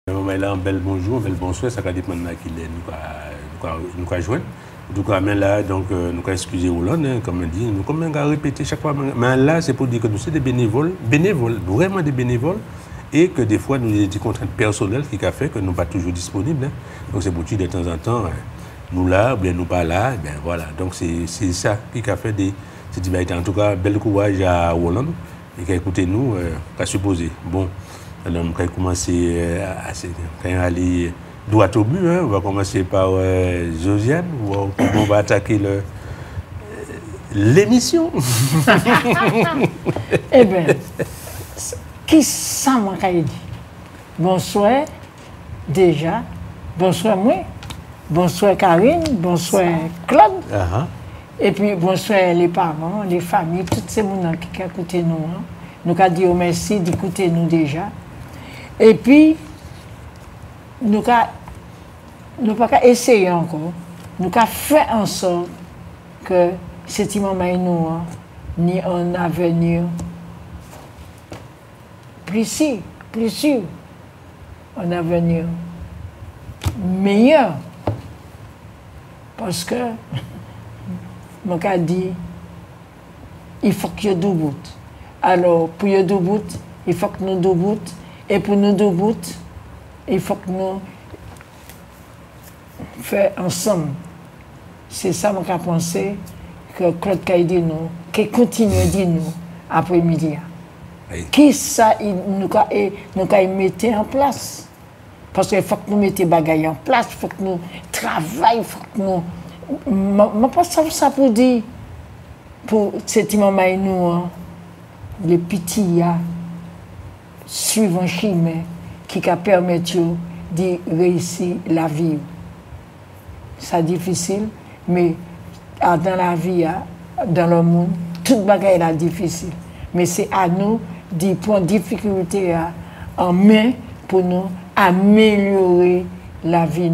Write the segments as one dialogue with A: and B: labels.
A: Mais là, un bel bonjour, un bel bonsoir, ça va dépendre de qui nous va joindre. En tout cas, mais là, donc, nous allons excuser Hollande, hein, comme on dit, nous allons répéter chaque fois. Mais là, c'est pour dire que nous sommes des bénévoles, vraiment des bénévoles, et que des fois, nous avons des contraintes personnelles qui ont fait que nous ne sommes pas toujours disponibles. Hein. Donc, c'est pour dire de temps en temps, nous là, ou bien nous pas là, et bien voilà. Donc, c'est ça qui a fait des débats. En tout cas, bel courage à Hollande, et qui a écouté nous, qui a supposé. Bon. Alors, on va commencer à aller droit au but. Hein. On va commencer par Josiane. On va attaquer l'émission.
B: Eh bien, qui ça m'a dit? Bonsoir, déjà. Bonsoir, moi. Bonsoir, Karine. Bonsoir, Claude. Et puis, bonsoir, les parents, les familles, tous ces gens qui écoutent nous. Hein. Nous avons dit merci d'écouter nous déjà. Et puis, nous n'avons pas essayé encore. Nous avons fait en sorte que cet moment nous ni un avenir plus sûr, un avenir meilleur. Parce que, mon cas dit, il faut qu'il y ait deux bouts. Alors, pour y ait deux bouts, il faut que nous deux bouts. Et pour nous deux bouts, il faut que nous fassions ensemble. C'est ça que j'ai pensé que Claude a dit nous, qui continue à dire nous après-midi. Oui. Qui ça nous mettre en place? Parce qu'il faut que nous mettions les bagages en place, il faut que nous travaillions, il faut que nous. Je ne pense pas ça pour dire, pour cet moment nous, les petits. Suivre un chemin qui permet de réussir la vie. C'est difficile, mais dans la vie, dans le monde, toute bagaille est difficile. Mais c'est à nous de prendre difficulté en main pour nous améliorer la vie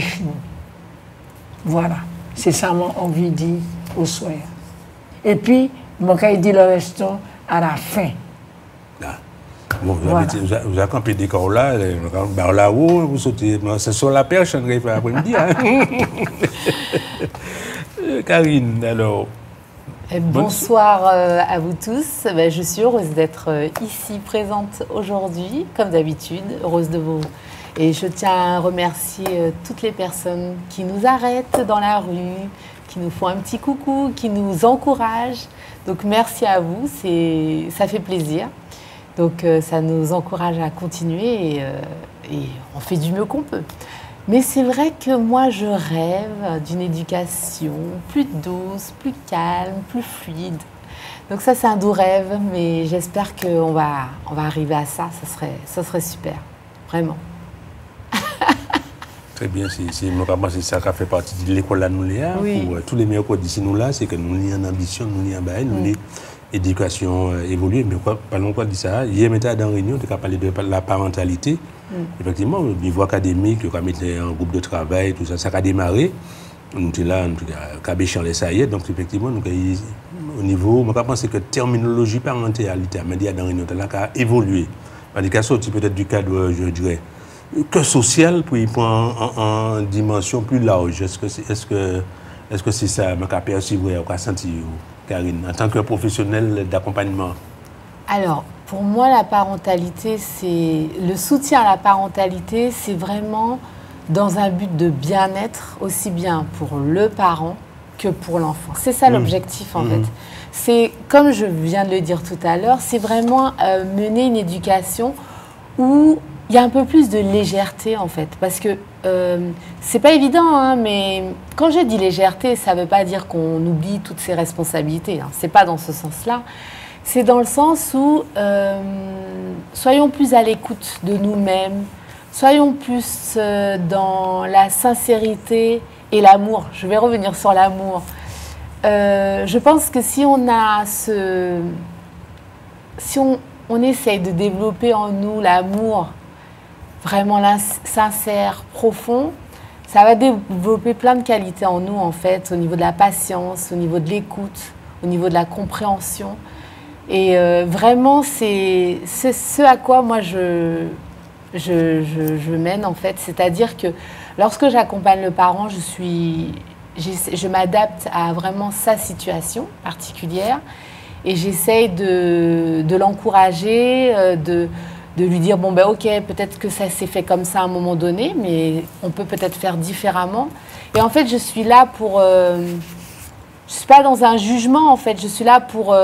B: chez nous. Voilà, c'est ça que j'ai envie de dire au soir. Et puis, je dis le restant à la fin.
A: Bon, vous avez campé des corps là, là-haut, vous sautez, c'est sur la perche, on va faire après-midi. Hein? Karine, alors.
C: Bonsoir à vous tous. Je suis heureuse d'être ici présente aujourd'hui, comme d'habitude, heureuse de vous. Et je tiens à remercier toutes les personnes qui nous arrêtent dans la rue, qui nous font un petit coucou, qui nous encouragent. Donc merci à vous, ça fait plaisir. Donc ça nous encourage à continuer et on fait du mieux qu'on peut. Mais c'est vrai que moi je rêve d'une éducation plus douce, plus calme, plus fluide. Donc ça c'est un doux rêve, mais j'espère qu'on va arriver à ça, ça serait super, vraiment.
A: Très bien, c'est ça qui fait partie de l'école là nous là. Oui. Pour tous les meilleurs codes d'ici nous là, c'est que nous avons une ambition, nous avons une éducation évoluée, mais parlons quoi de ça. Hier, on dans une réunion, on a parlé de la parentalité. Effectivement, au niveau académique, on a mis un groupe de travail, tout ça, ça a démarré. Nous sommes là, on a béchanlé ça y est. Donc, effectivement, nous, au niveau, on a pensé que la terminologie parentalité, mais dans une réunion, a évolué. On a sorti peut-être du cadre, je dirais, que social, pour y prendre en dimension plus large. Est-ce que c'est ça, on a perçu, on a senti, Karine, en tant que professionnelle d'accompagnement?
C: Alors, pour moi, la parentalité, le soutien à la parentalité, c'est vraiment dans un but de bien-être, aussi bien pour le parent que pour l'enfant. C'est ça l'objectif, en fait. C'est, comme je viens de le dire tout à l'heure, c'est vraiment mener une éducation où il y a un peu plus de légèreté, en fait. Parce que c'est pas évident, hein, mais quand je dis légèreté, ça veut pas dire qu'on oublie toutes ses responsabilités. Hein. C'est pas dans ce sens-là. C'est dans le sens où soyons plus à l'écoute de nous-mêmes, soyons plus dans la sincérité et l'amour. Je vais revenir sur l'amour. Je pense que si on a si on essaye de développer en nous l'amour vraiment sincère, profond, ça va développer plein de qualités en nous, en fait, au niveau de la patience, au niveau de l'écoute, au niveau de la compréhension. Et vraiment, c'est ce à quoi moi je mène en fait. C'est-à-dire que lorsque j'accompagne le parent, je m'adapte à vraiment sa situation particulière et j'essaye de l'encourager, de lui dire bon ben ok, peut-être que ça s'est fait comme ça à un moment donné, mais on peut peut-être faire différemment. Et en fait, je suis là pour je suis pas dans un jugement en fait, je suis là pour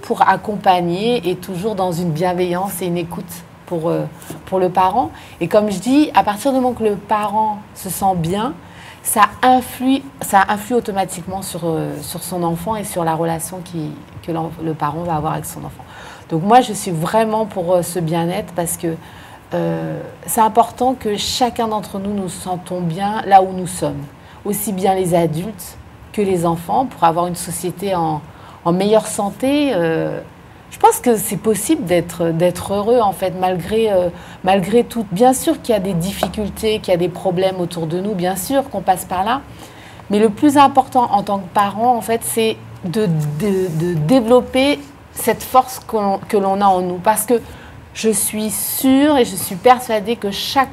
C: pour accompagner et toujours dans une bienveillance et une écoute pour le parent. Et comme je dis, à partir du moment que le parent se sent bien, ça influe automatiquement sur son enfant et sur la relation que le parent va avoir avec son enfant. Donc moi, je suis vraiment pour ce bien-être parce que c'est important que chacun d'entre nous nous sentons bien là où nous sommes. Aussi bien les adultes que les enfants, pour avoir une société en meilleure santé. Je pense que c'est possible d'être heureux, en fait, malgré tout. Bien sûr qu'il y a des difficultés, qu'il y a des problèmes autour de nous, bien sûr qu'on passe par là. Mais le plus important en tant que parent, en fait, c'est de développer cette force que l'on a en nous. Parce que je suis sûre et je suis persuadée que chacun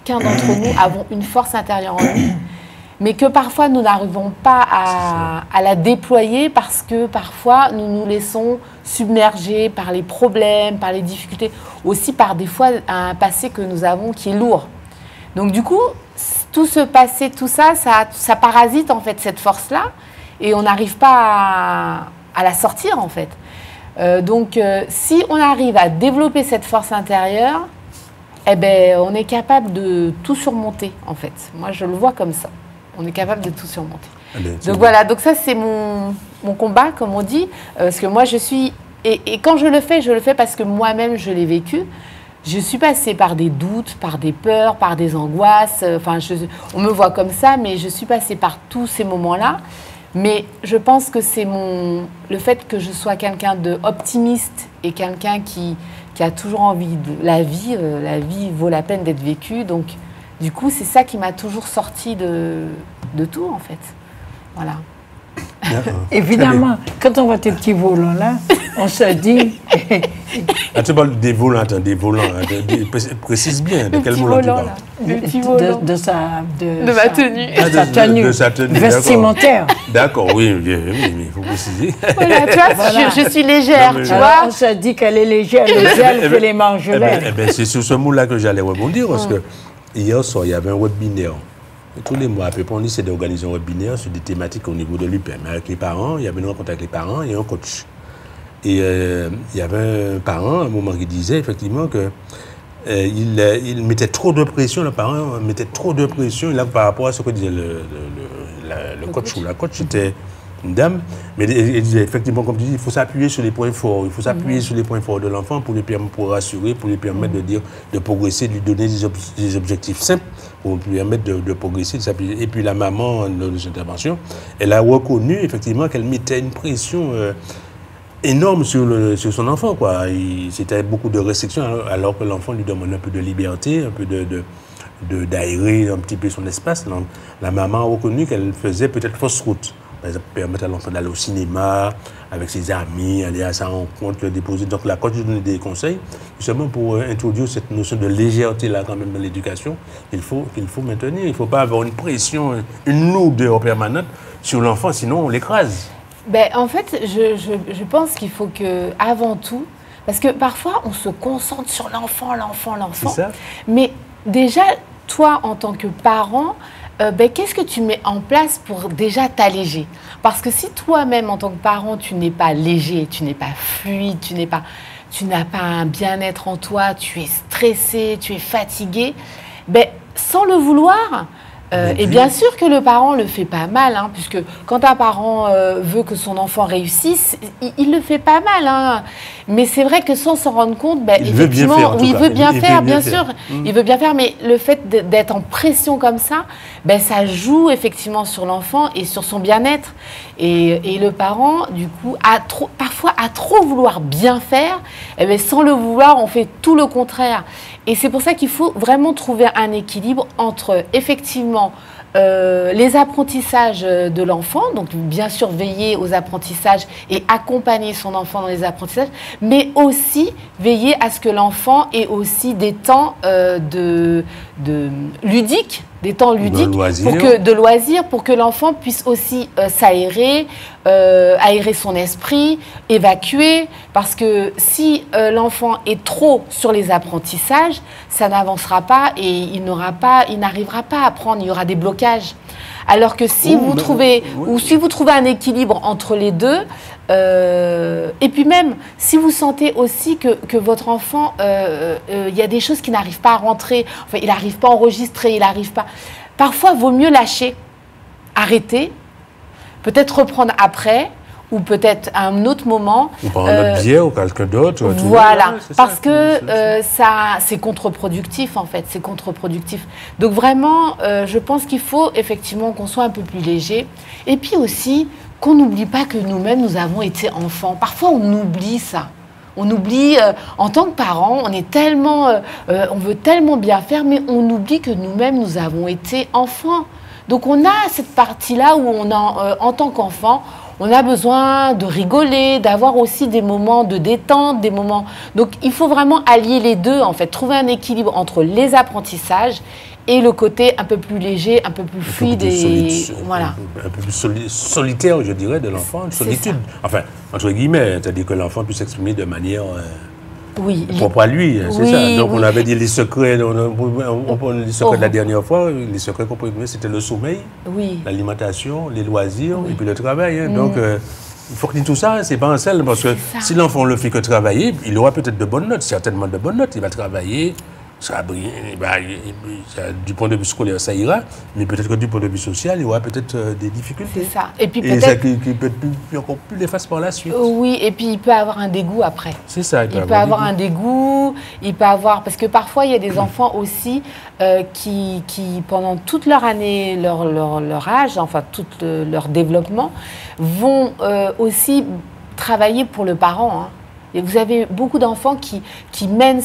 C: d'entre nous avons une force intérieure en nous, mais que parfois nous n'arrivons pas à la déployer parce que parfois nous nous laissons submerger par les problèmes, par les difficultés, aussi par des fois un passé que nous avons qui est lourd. Donc du coup, tout ce passé, tout ça, ça parasite en fait cette force-là et on n'arrive pas à la sortir en fait. Donc si on arrive à développer cette force intérieure, eh ben, on est capable de tout surmonter en fait. Moi je le vois comme ça. On est capable de tout surmonter. Donc voilà, donc ça c'est mon combat, comme on dit, parce que moi je suis... Et quand je le fais parce que moi-même je l'ai vécu. Je suis passée par des doutes, par des peurs, par des angoisses. Enfin, on me voit comme ça, mais je suis passée par tous ces moments-là. Mais je pense que c'est le fait que je sois quelqu'un d'optimiste et quelqu'un qui a toujours envie de la vie vaut la peine d'être vécue. Donc, du coup, c'est ça qui m'a toujours sorti de tout, en fait. Voilà.
B: Évidemment, quand on voit tes petits volants-là, on se dit...
A: Tu parles des volants, précise bien de quel volant tu parles.
B: De
C: ma tenue.
A: De sa tenue
B: vestimentaire.
A: D'accord, oui, il faut préciser.
C: Voilà, tu vois, voilà. Je suis légère, tu vois.
B: On se dit qu'elle est légère, elle fait les mangelets.
A: C'est sur ce mot-là que j'allais rebondir, parce que hier soir, il y avait un webinaire. Tous les mois, à peu près, on essaie d'organiser un webinaire sur des thématiques au niveau de l'UPM. Avec les parents, il y avait une rencontre avec les parents et un coach. Et il y avait un parent, à un moment, qui disait effectivement que il mettait trop de pression, le parent mettait trop de pression là, par rapport à ce que disait le coach ou la coach. C'était une dame, mais elle disait effectivement, comme tu dis, il faut s'appuyer sur les points forts. Il faut s'appuyer sur les points forts de l'enfant pour rassurer, pour lui permettre de progresser, de lui donner des objectifs simples pour lui permettre de progresser, de s'appuyer. Et puis la maman, dans cette intervention, elle a reconnu effectivement qu'elle mettait une pression énorme sur son enfant, quoi. C'était beaucoup de restrictions alors que l'enfant lui demande un peu de liberté, un peu d'aérer un petit peu son espace. La maman a reconnu qu'elle faisait peut-être fausse route. Par exemple, permettre à l'enfant d'aller au cinéma avec ses amis, aller à sa rencontre, le déposer. Donc, la coach lui donne des conseils, justement pour introduire cette notion de légèreté-là quand même dans l'éducation. Il faut maintenir. Il ne faut pas avoir une pression, une lourdeur permanente sur l'enfant, sinon on l'écrase.
C: Ben, en fait, je pense qu'il faut que, avant tout, parce que parfois on se concentre sur l'enfant. C'est ça. Mais déjà, toi, en tant que parent, qu'est-ce que tu mets en place pour déjà t'alléger? Parce que si toi-même, en tant que parent, tu n'es pas léger, tu n'es pas fluide, tu n'as pas un bien-être en toi, tu es stressé, tu es fatigué, sans le vouloir... et bien sûr que le parent le fait pas mal, hein, puisque quand un parent veut que son enfant réussisse, il le fait pas mal. Hein. Mais c'est vrai que sans s'en rendre compte, effectivement, il veut bien faire, bien sûr. Il veut bien faire, mais le fait d'être en pression comme ça, ça joue effectivement sur l'enfant et sur son bien-être. Et le parent, du coup, parfois à trop vouloir bien faire, sans le vouloir, on fait tout le contraire. Et c'est pour ça qu'il faut vraiment trouver un équilibre entre, effectivement, les apprentissages de l'enfant, donc bien sûr veiller aux apprentissages et accompagner son enfant dans les apprentissages, mais aussi veiller à ce que l'enfant ait aussi des temps ludiques, de loisirs, pour que l'enfant puisse aussi s'aérer, aérer son esprit, évacuer, parce que si l'enfant est trop sur les apprentissages, ça n'avancera pas et il n'arrivera pas à apprendre, il y aura des blocages. Alors que si vous trouvez un équilibre entre les deux, et puis même si vous sentez aussi que votre enfant, il y a des choses qui n'arrivent pas à rentrer, enfin il n'arrive pas à enregistrer, il n'arrive pas. Parfois, il vaut mieux lâcher, arrêter, peut-être reprendre après, ou peut-être à un autre moment.
A: Ou par un autre biais ou quelqu'un d'autre.
C: Voilà, parce que c'est contre-productif en fait, c'est contre-productif. Donc vraiment, je pense qu'il faut effectivement qu'on soit un peu plus léger. Et puis aussi, qu'on n'oublie pas que nous-mêmes, nous avons été enfants. Parfois, on oublie ça. On oublie, en tant que parents, on est tellement, on veut tellement bien faire, mais on oublie que nous-mêmes, nous avons été enfants. Donc on a cette partie-là où on a, en tant qu'enfant, on a besoin de rigoler, d'avoir aussi des moments de détente, des moments. Donc il faut vraiment allier les deux, en fait, trouver un équilibre entre les apprentissages et le côté un peu plus léger, un peu plus fluide voilà.
A: Un peu plus solitaire, je dirais, de l'enfant, solitude. Enfin, entre guillemets, c'est-à-dire que l'enfant puisse s'exprimer de manière propre à lui, c'est ça. Donc on avait dit les secrets, les secrets de la dernière fois, les secrets qu'on pouvait donner, c'était le sommeil, l'alimentation, les loisirs et puis le travail. Hein. Donc il faut que tout ça, c'est pas un seul, parce que si l'enfant ne le fait que travailler, il aura peut-être de bonnes notes, certainement de bonnes notes, il va travailler. Du point de vue scolaire, ça ira, mais peut-être que du point de vue social, il y aura peut-être des difficultés.
C: C'est ça. Et puis peut-être
A: qui peut être encore plus néfaste par la suite.
C: Oui, et puis il peut avoir un dégoût après.
A: C'est ça.
C: Il peut avoir un dégoût, il peut avoir... Parce que parfois, il y a des enfants aussi qui, pendant toute leur année, leur âge, enfin tout leur développement, vont aussi travailler pour le parent. Hein. Et vous avez beaucoup d'enfants qui mènent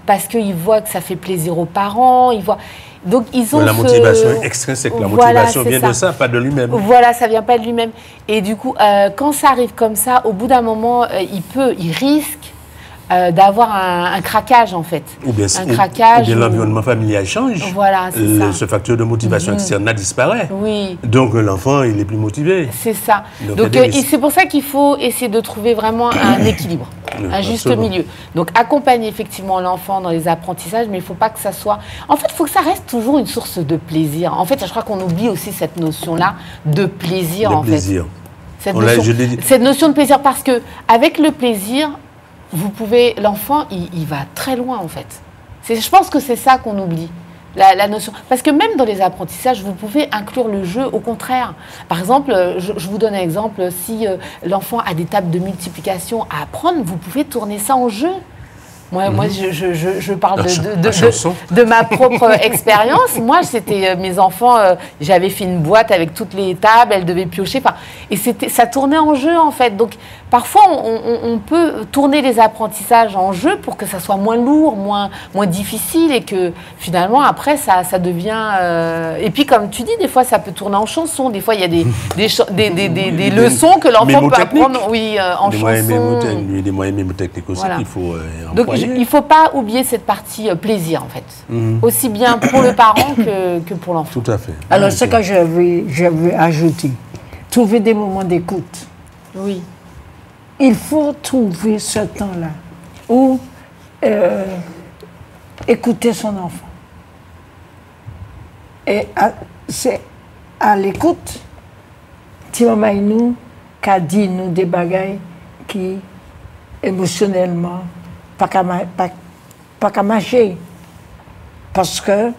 C: parce qu'ils voient que ça fait plaisir aux parents, ils voient... Donc ils ont
A: la motivation extrinsèque, la motivation vient de ça, pas de lui-même.
C: Voilà, ça vient pas de lui-même. Et du coup, quand ça arrive comme ça, au bout d'un moment, il risque d'avoir un craquage en fait.
A: Ou bien,
C: craquage,
A: l'environnement familial change.
C: Voilà, c'est ça.
A: Ce facteur de motivation externe disparaît.
C: Oui.
A: Donc l'enfant, il est plus motivé.
C: C'est ça. Donc c'est pour ça qu'il faut essayer de trouver vraiment un équilibre, un juste milieu. Donc accompagner effectivement l'enfant dans les apprentissages, mais il ne faut pas que ça soit... En fait, il faut que ça reste toujours une source de plaisir. En fait, je crois qu'on oublie aussi cette notion-là de plaisir. Cette notion de plaisir, parce que avec le plaisir, l'enfant, il va très loin en fait. Je pense que c'est ça qu'on oublie, la notion. Parce que même dans les apprentissages, vous pouvez inclure le jeu au contraire. Par exemple, je vous donne un exemple, si l'enfant a des tables de multiplication à apprendre, vous pouvez tourner ça en jeu. Moi, je parle de ma propre expérience. Moi, c'était mes enfants, j'avais fait une boîte avec toutes les tables, elles devaient piocher. Et ça tournait en jeu, en fait. Donc, parfois, on peut tourner les apprentissages en jeu pour que ça soit moins lourd, moins difficile et que finalement, après, ça devient... Et puis, comme tu dis, des fois, ça peut tourner en chanson. Des fois, il y a des leçons que l'enfant peut apprendre en chanson.
A: Des moyens mémotechniques aussi qu'il faut employer.
C: Il ne faut pas oublier cette partie plaisir, en fait. Aussi bien pour le parent que pour l'enfant.
A: Tout à fait.
B: Alors, ce que je veux ajouter, trouver des moments d'écoute.
C: Oui.
B: Il faut trouver ce temps-là où écouter son enfant. Et c'est à l'écoute, nous qu'a dit nous des bagailles qui, émotionnellement, pas qu'à marcher. Parce que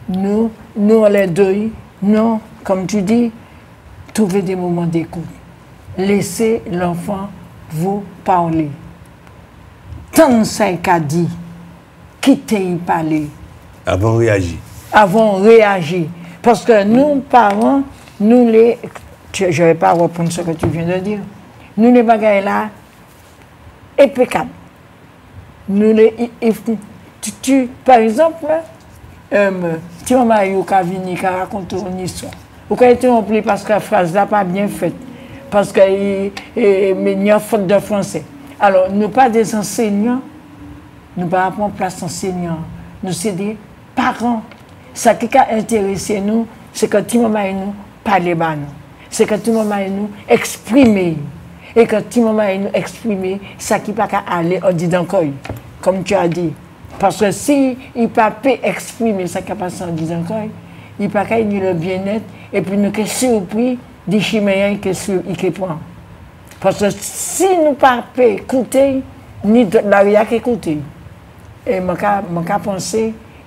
B: nous, les deux, non, comme tu dis, trouver des moments d'écoute. Laissez l'enfant vous parler. Tant ça qu'a dit, quittez-y parler.
A: Avant de réagir.
B: Avant de réagir. Parce que nous, parents, je ne vais pas reprendre ce que tu viens de dire, nous les bagailles là, impeccables. Par exemple, tu maman yo ka venir ka raconter une histoire. Ou ka interrompre parce que la phrase là pas bien faite parce que mais il y a faute de français. Alors nous pas des enseignants, nous pas prendre place enseignants, nous c'est des parents. Ça qui a intéressé nous, c'est que tu maman nous parler ba nous. C'est que tu maman nous exprimer et que tu maman nous exprimer ça qui pas aller en disant comme tu as dit. Parce que si il ne peut pas exprimer ça qui a passé en disant il ne peut pas le bien-être et puis nous sommes surpris des chimères qui prend. Parce que si nous ne pouvons pas écouter, ni la qui écouter. Et je pense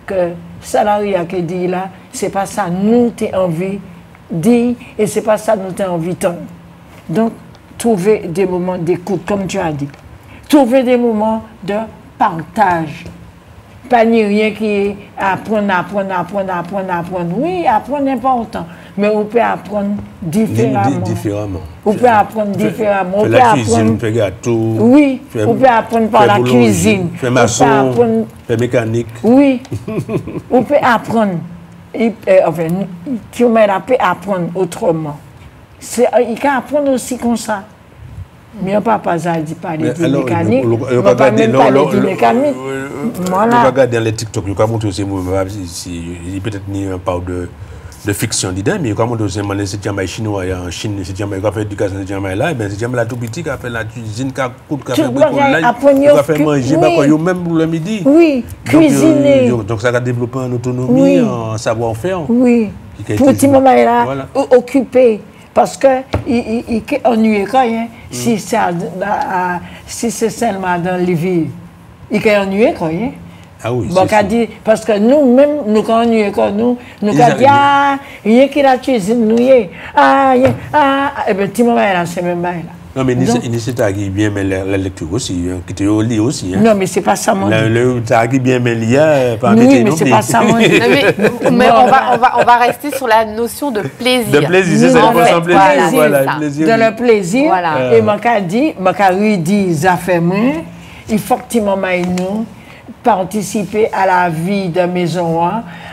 B: que salarié qui dit là, ce n'est pas ça nous avons envie de dire et ce n'est pas ça nous avons envie d'entendre. Donc, trouver des moments d'écoute, comme tu as dit. Trouver des moments de partage. Pas ni rien qui est apprendre. Oui, apprendre n'est pas autant. Mais on peut apprendre différemment. On peut apprendre différemment.
A: On peut apprendre faire gâteau.
B: Oui, on peut apprendre par la cuisine.
A: Faire maçon, faire mécanique.
B: Oui, on peut apprendre. Enfin, tu peut apprendre autrement. Il peut apprendre aussi comme ça. Mais on ne peut pas parler de mécanique. On ne peut pas même parler de mécanique.
A: Voilà. On va regarder dans les TikTok, il y a peut-être un part de fiction dedans, mais quand on se demande si c'est chinois, en Chine, si c'est fait éducation, c'est là, ben c'est là tout petit qui a fait la cuisine, qui a fait bricolage, qui a fait manger, même le midi.
B: Oui, cuisiner.
A: Donc ça a développé en autonomie, en savoir-faire.
B: Oui. Pour petit moment là, occupé. Parce qu'il est ennuyé quand même, si c'est seulement dans les villes. Il est ennuyé quand même.
A: Ah oui,
B: bon, parce que nous-mêmes, nous quand ennuyés quand nous avons dit, rien qui la cuisine, nous y est. Et bien, petit moment là, c'est même là.
A: Non, mais c'est qui bien mais la lecture aussi, qui te lit aussi.
B: Non, mais c'est pas ça mon
A: Le qui bien mais lire,
B: oui, mais c'est pas ça mon
C: mais on va rester sur la notion de plaisir.
A: De plaisir, c'est le plaisir.
B: Voilà, dans le plaisir. Voilà. Et je dis, ça fait moins, il faut que tu nous participer à la vie de maison,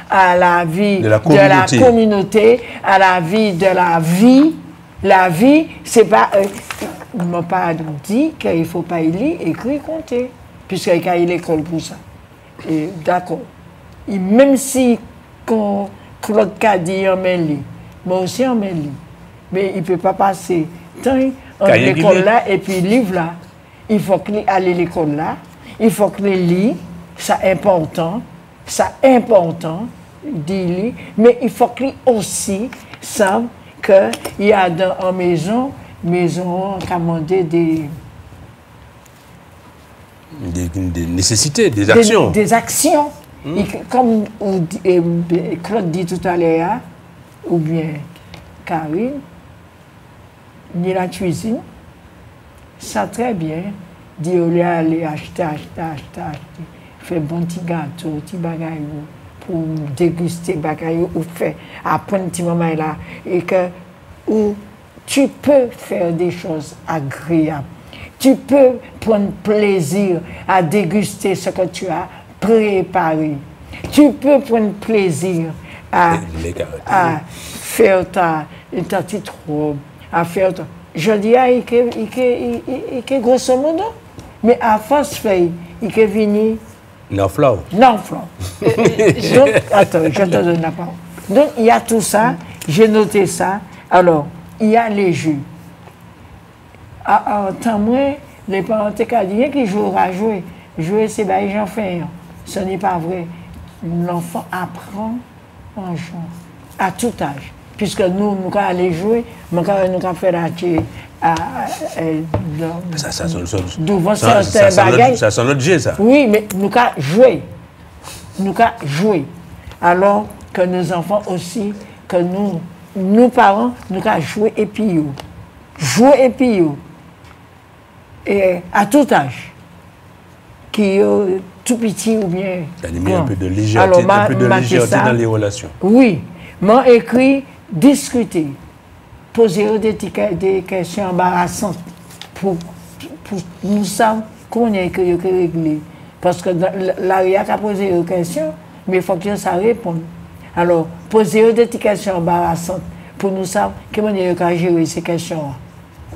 B: à la vie de la communauté, à la vie de la vie. La vie, c'est pas. On ne m'a pas dit qu'il ne faut pas y lire, écrire, compter, puisqu'il y a l'école pour ça. D'accord. Même si Claude Cadi en met lit, moi aussi en met lit, mais il ne peut pas passer tant entre l'école là et puis livre là. Il faut qu'il aille à l'école là, il faut qu'il lit, c'est important, d'y lire, mais il faut qu'il aussi sache qu'il y a en maison commandé des
A: nécessités, des actions.
B: Des actions. Et comme Claude dit tout à l'heure, ou bien Karine, ni la cuisine, ça très bien, dit au lieu d'aller acheter, faire bon petit gâteau, petit bagaille pour déguster bagaille ou faire apprendre petit moment là et que où tu peux faire des choses agréables. Tu peux prendre plaisir à déguster ce que tu as préparé. Tu peux prendre plaisir à faire ta petite robe, à faire ta... Je dis, il est grosso modo, mais à force fait, il est venu...
A: Non, Flau.
B: Donc, attends, je te donne la parole. Donc, il y a tout ça, j'ai noté ça. Alors, il y a les jeux. En temps moins, les parents te disent qu'ils jouent à jouer. Jouer, c'est bien, j'en fais. Ce n'est pas vrai. L'enfant apprend en jouant, à tout âge. Puisque nous allons jouer, nous allons faire la
A: ça sent notre jeu, ça.
B: Oui, mais nous allons jouer. Nous allons jouer. Alors que nos enfants aussi, que nous parents, nous allons jouer et puis jouer et puis et à tout âge. Qui est tout petit ou bien.
A: Ça a mis un peu de légèreté, dans les relations.
B: Oui, m'a écrit discuter, poser des questions embarrassantes pour nous savons qu'on est réglé. Parce que l'ARIA a posé des questions, mais il faut que ça réponde. Alors, poser des questions embarrassantes pour nous savoir comment on peut gérer ces questions.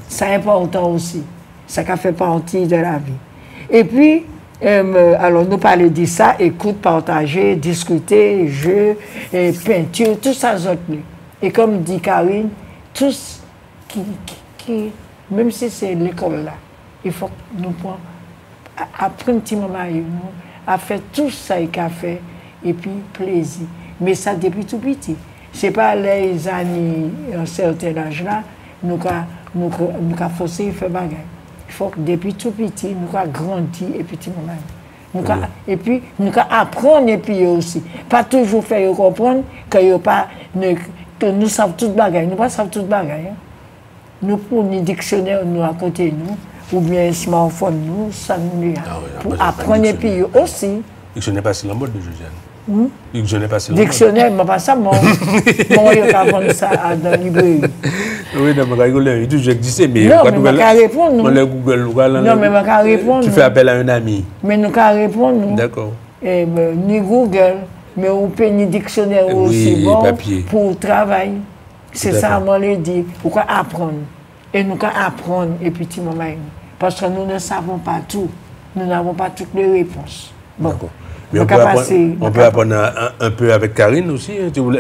B: C'est important aussi. Ça fait partie de la vie. Et puis, alors nous parler de ça, écoute, partager, discuter, jeu, peinture, tout ça. Et comme dit Karine, tous qui même si c'est l'école là, il faut que nous apprendre un petit moment à faire tout ça qu'il a fait et puis plaisir. Mais ça depuis tout petit. Ce n'est pas les années, à un certain âge là, nous avons forcé faire bagaille. Il faut que depuis tout petit, nous avons grandi et petit moment. Et puis, nous apprendre et puis aussi. Pas toujours faire comprendre que nous savons tout bagaille. Nous ne savons pas tout bagaille. Nous prenons un dictionnaire nous à côté de nous, ou bien un smartphone nous, ça nous pour apprendre et puis aussi.
A: Dictionnaire pas si la mode de Josiane. Dictionnaire pas si la
B: mode. Dictionnaire, mais pas ça, moi, je apprendre ça dans la librairie.
A: Oui, non, mais je dis, je dis, mais
B: non, mais je ne répondre.
A: Non,
B: mais je ne répondre.
A: Tu fais appel à un ami.
B: Mais nous ne répondre.
A: D'accord.
B: Ni Google, mais on peut ni dictionnaire aussi bon
A: papier.
B: Pour travail. C'est ça, moi, je dis. Pourquoi apprendre? Et nous apprendre et puis petit moment. Parce que nous ne savons pas tout. Nous n'avons pas toutes les réponses. Bon.
A: Mais on peut apprendre un peu avec Karine aussi.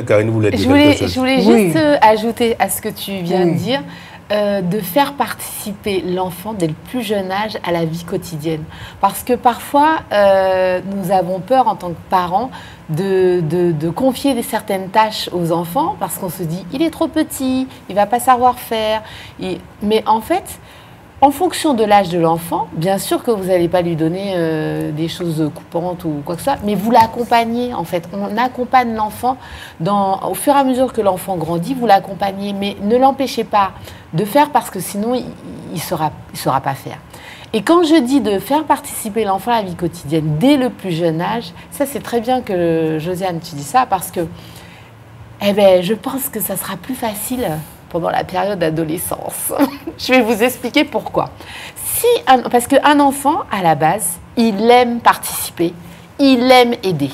A: Karine voulait dire quelque chose.
C: Je voulais juste ajouter à ce que tu viens de dire, de faire participer l'enfant dès le plus jeune âge à la vie quotidienne. Parce que parfois, nous avons peur en tant que parents de confier certaines tâches aux enfants parce qu'on se dit il est trop petit, il ne va pas savoir faire. Mais en fait, en fonction de l'âge de l'enfant, bien sûr que vous n'allez pas lui donner des choses coupantes ou quoi que ce soit, mais vous l'accompagnez en fait. On accompagne l'enfant au fur et à mesure que l'enfant grandit, vous l'accompagnez, mais ne l'empêchez pas de faire parce que sinon il ne saura pas faire. Et quand je dis de faire participer l'enfant à la vie quotidienne dès le plus jeune âge, ça c'est très bien que Josiane tu dis ça parce que je pense que ça sera plus facile pendant la période d'adolescence. Je vais vous expliquer pourquoi. Parce qu'un enfant, à la base, il aime participer, il aime aider.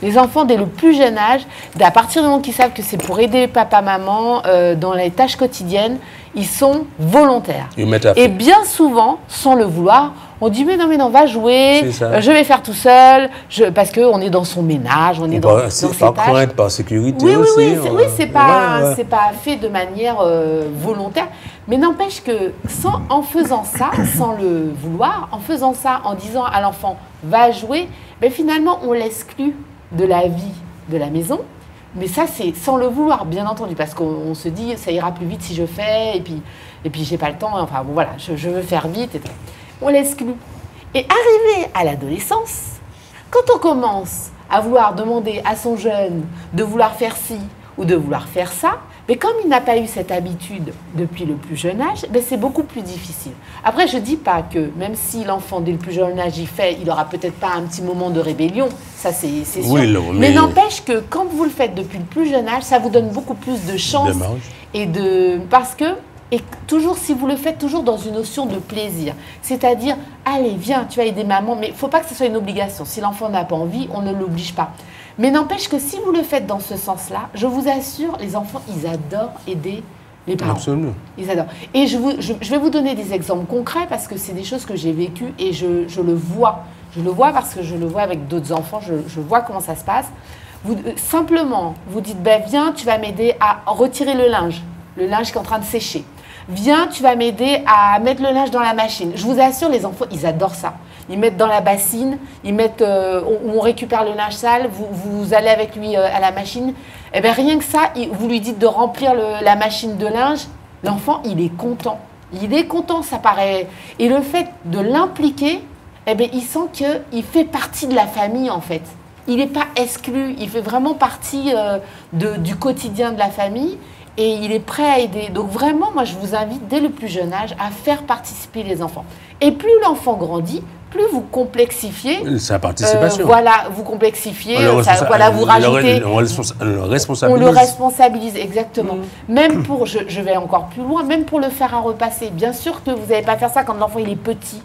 C: Les enfants, dès le plus jeune âge, à partir du moment qu'ils savent que c'est pour aider papa, maman dans les tâches quotidiennes, ils sont volontaires. Et bien souvent, sans le vouloir, on dit mais non, va jouer, je vais faire tout seul, parce qu'on est dans son ménage, on est dans ses tâches.
A: Par crainte, par sécurité aussi.
C: Oui, c'est pas fait de manière volontaire. Mais n'empêche que en faisant ça, sans le vouloir, en faisant ça, en disant à l'enfant va jouer, finalement on l'exclut de la vie de la maison. Mais ça, c'est sans le vouloir, bien entendu, parce qu'on se dit ça ira plus vite si je fais, et puis j'ai pas le temps, enfin bon voilà, je veux faire vite, etc. On l'exclut. Et arrivé à l'adolescence, quand on commence à vouloir demander à son jeune de vouloir faire ci ou de vouloir faire ça, mais comme il n'a pas eu cette habitude depuis le plus jeune âge, c'est beaucoup plus difficile. Après, je ne dis pas que même si l'enfant dès le plus jeune âge y fait, il n'aura peut-être pas un petit moment de rébellion, ça c'est sûr. Oui, mais n'empêche que quand vous le faites depuis le plus jeune âge, ça vous donne beaucoup plus de chance. Et toujours, si vous le faites toujours dans une notion de plaisir, c'est-à-dire, allez, viens, tu vas aider maman, mais il ne faut pas que ce soit une obligation. Si l'enfant n'a pas envie, on ne l'oblige pas. Mais n'empêche que si vous le faites dans ce sens-là, je vous assure, les enfants, ils adorent aider les parents.
A: Absolument.
C: Ils adorent. Et je vais vous donner des exemples concrets parce que c'est des choses que j'ai vécues et je le vois. Je le vois parce que je le vois avec d'autres enfants, je vois comment ça se passe. Simplement, vous dites, viens, tu vas m'aider à retirer le linge qui est en train de sécher. Viens, tu vas m'aider à mettre le linge dans la machine. Je vous assure, les enfants, ils adorent ça. Ils mettent dans la bassine, on récupère le linge sale, vous allez avec lui à la machine. Et rien que ça, vous lui dites de remplir la machine de linge, l'enfant, il est content. Il est content, ça paraît. Et le fait de l'impliquer, il sent qu'il fait partie de la famille, en fait. Il n'est pas exclu, il fait vraiment partie du quotidien de la famille. Et il est prêt à aider. Donc vraiment, moi, je vous invite dès le plus jeune âge à faire participer les enfants. Et plus l'enfant grandit, plus vous complexifiez.
A: Sa participation.
C: Vous complexifiez, vous rajoutez.
A: On le responsabilise.
C: On le responsabilise, exactement. Même pour, je vais encore plus loin, même pour le faire à repasser. Bien sûr que vous n'allez pas faire ça quand l'enfant il est petit.